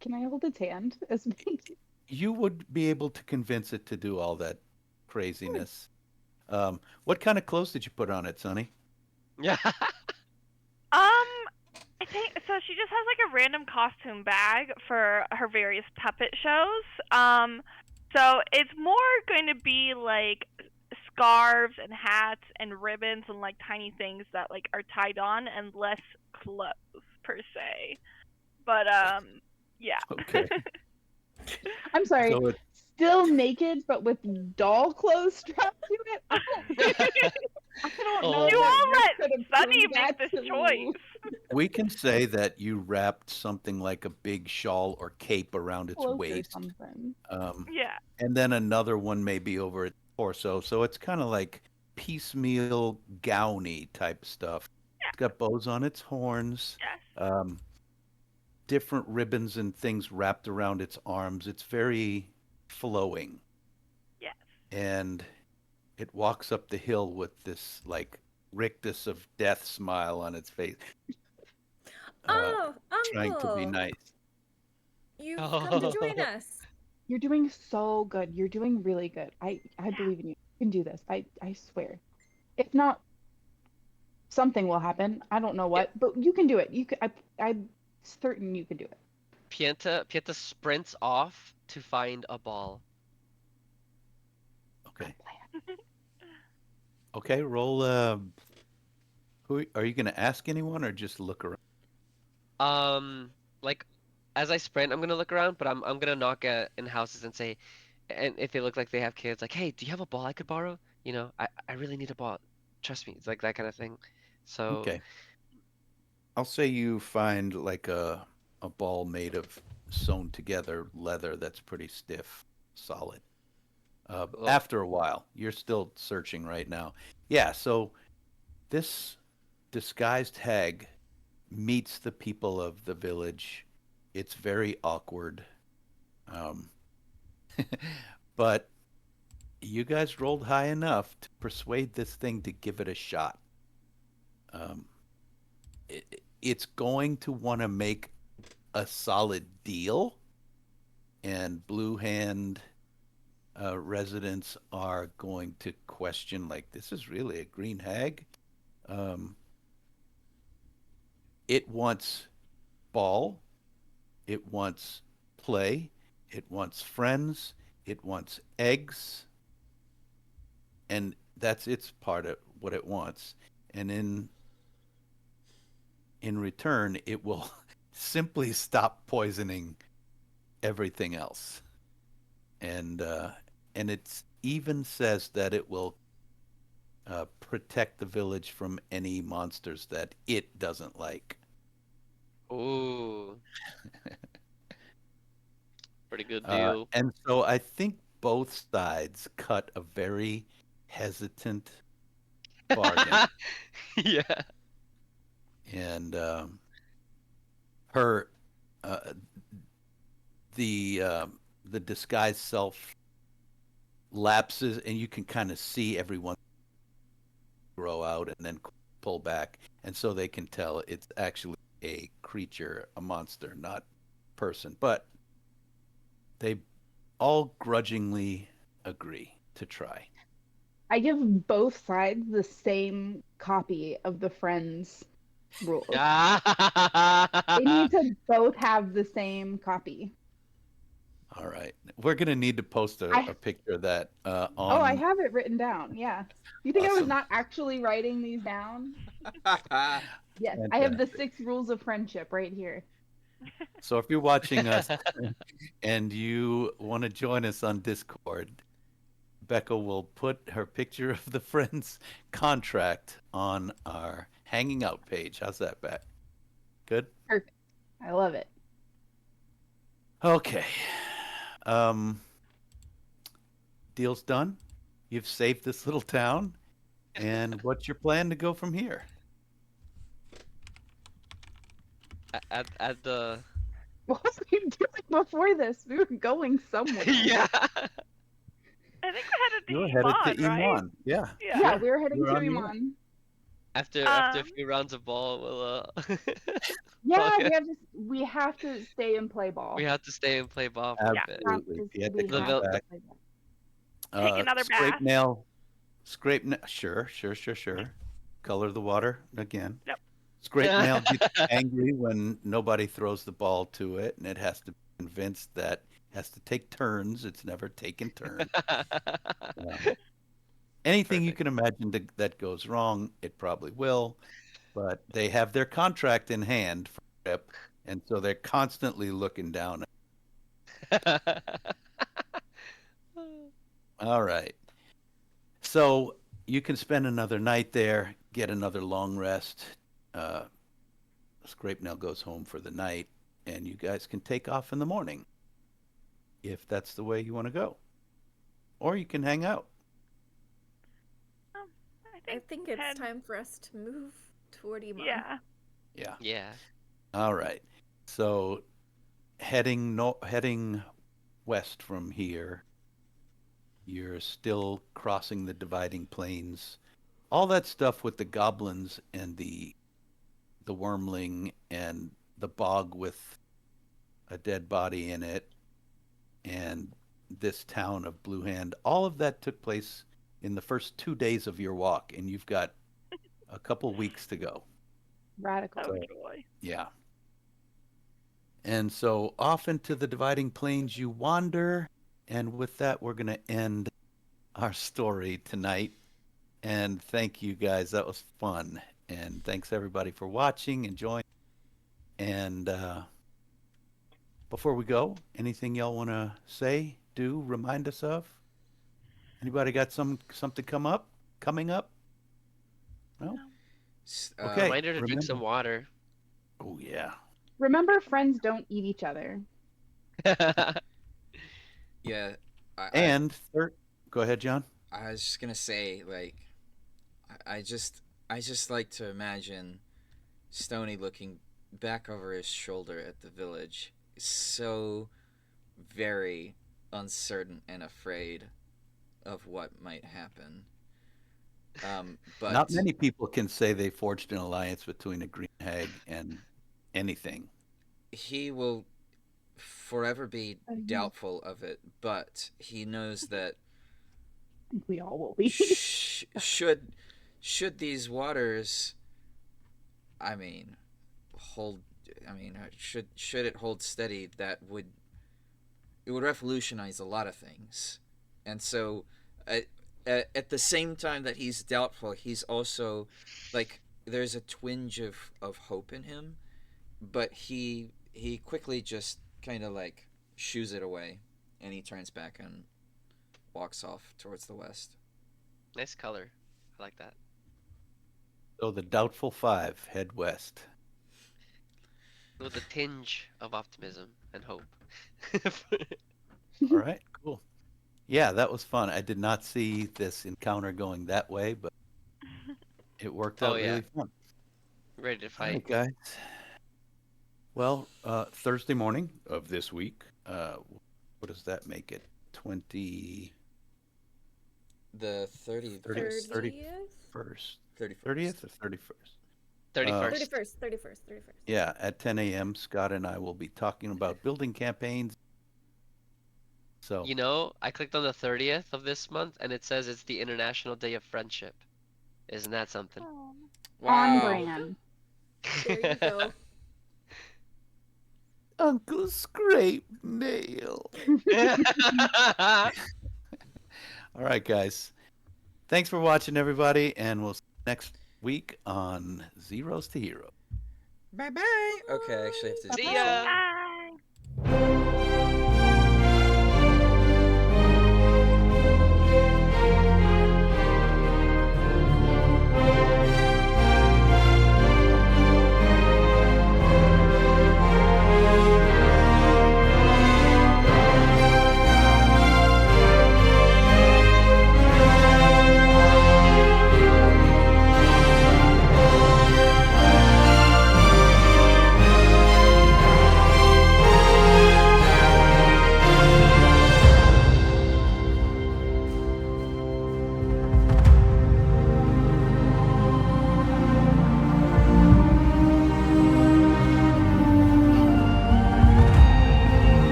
Can I hold its hand as we? You would be able to convince it to do all that craziness. What kind of clothes did you put on it, Sonny? Yeah. I think so. She just has like a random costume bag for her various puppet shows. So it's more going to be like scarves and hats and ribbons and like tiny things that like are tied on and less clothes per se. But yeah. Okay. I'm sorry. So it, Still naked, but with doll clothes strapped to it. I don't know Oh. You that all Rip let could have Sunny proved make that this to- choice. we can say that you wrapped something like a big shawl or cape around its cloak or waist, something. Yeah. and then another one maybe over its torso. So it's kind of like piecemeal gowny type stuff. Yeah. It's got bows on its horns, Yes. um, different ribbons and things wrapped around its arms. It's very flowing, Yes. and it walks up the hill with this like rictus of death smile on its face, uh, Oh, trying to be Uncle, nice. you've come to join us. You're doing so good. You're doing really good. I believe in you. You can do this. I swear. If not, something will happen. I don't know Yeah. what, but you can do it. You can. I'm certain you can do it. Pieta sprints off to find a ball. Okay. Okay, roll. Who are you going to ask anyone or just look around? Like as I sprint, I'm gonna look around, but I'm gonna knock in houses and say, and if they look like they have kids, like, hey, do you have a ball I could borrow? I really need a ball. Trust me, it's like that kind of thing. So, Okay. I'll say you find like a ball made of sewn together leather that's pretty stiff, solid. well, After a while, you're still searching right now. Yeah, so this disguised hag meets the people of the village. It's very awkward. Um, but you guys rolled high enough to persuade this thing to give it a shot. Um, it's going to want to make a solid deal, and Blue Hand residents are going to question, like, this is really a green hag. Um, it wants ball, it wants play, it wants friends, it wants eggs, and that's its part of what it wants. And in return, it will simply stop poisoning everything else. And it even says that it will protect the village from any monsters that it doesn't like. ooh, pretty good deal. And so I think both sides cut a very hesitant bargain. Yeah. And her, uh, the disguised self lapses, and you can kind of see everyone grow out and then pull back, and so they can tell it's actually a creature, a monster, not person. But they all grudgingly agree to try. I give both sides the same copy of the Friends rules. They need to both have the same copy. All right, we're gonna need to post I a picture of that I on. have it written down. Yeah. You think I was Awesome. not actually writing these down? Yes, I have the 6 rules of friendship right here. So if you're watching us and you want to join us on Discord, Becca will put her picture of the friend's contract on our hanging out page. How's that, Beck? Good? Perfect. I love it. Okay. Um, deal's done. You've saved this little town. And what's your plan to go from here? At the What were we doing before this? We were going somewhere. yeah. I think we're headed to You're headed to Iman, right? Iman. Yeah. Yeah. Yeah, sure. we were heading You're to on your way. Iman. After a Um, few rounds of ball, we'll Yeah, yeah, we have to stay and play we ball. have to stay and play ball for a yeah. bit. Absolutely. If you had to We come have The to back, play ball. Take another scrape bath. nail, sure, sure, sure, sure. Color the water again. Yep. Scrape nail gets angry when nobody throws the ball to it, and it has to be convinced that it has to take turns. It's never taken turns. Um, anything you Perfect. can imagine that goes wrong, it probably will. But they have their contract in hand for Rip, and so they're constantly looking down. All right. So you can spend another night there, get another long rest. Uh, Scrape goes home for the night, and you guys can take off in the morning if that's the way you want to go. Or you can hang out. Um, I I think think it's head. time for us to move toward Iman. Yeah. Yeah. Yeah. All right. So heading no heading west from here, you're still crossing the dividing plains. All that stuff with the goblins and the wormling and the bog with a dead body in it and this town of Blue Hand, all of that took place in the first 2 days of your walk, and you've got a couple weeks to go. Radical. Oh So, joy. yeah. And so off into the dividing plains you wander, and with that, we're going to end our story tonight. And thank you guys. That was fun. And thanks everybody for watching, enjoying. And before we go, anything y'all want to say, do, remind us of? Anybody got something coming up? No. No. Okay. Reminder to drink Remember. some water. Oh yeah. Remember, friends don't eat each other. Yeah, I And third, go ahead, John. I was just gonna say, like, I just like to imagine Stony looking back over his shoulder at the village, so very uncertain and afraid of what might happen. Not But many people can say they forged an alliance between a green hag and anything. he will forever be Mhm. doubtful of it. But he knows that We all will be. should these waters, I mean, hold, should it hold steady, that would it would revolutionize a lot of things. And so, at, at the same time that he's doubtful, he's also like there's a twinge of hope in him, but he quickly just kind of like shoos it away, and he turns back and walks off towards the west. Nice color. I like that. So the doubtful five head west. With a tinge of optimism and hope. All right, cool. Yeah, that was fun. I did not see this encounter going that way, but it worked Oh out yeah, really fun. ready to All fight. right, guys. Well, Thursday morning of this week, what does that make it? 20, The 30, 30th? 31st, 31st. 30th or 31st? 31st. 31st, 31st, 31st. Yeah, at 10 a.m., Scott and I will be talking about building campaigns. So, You know, I clicked on the 30th of this month and it says it's the International Day of Friendship. Isn't that something? Oh. On Wow. brand. There you go. Uncle Scrape Nail. All right, guys. Thanks for watching, everybody, and we'll see you next week on Zeros to Heroes. Bye bye. Okay, I actually have to See do ya! something. Bye.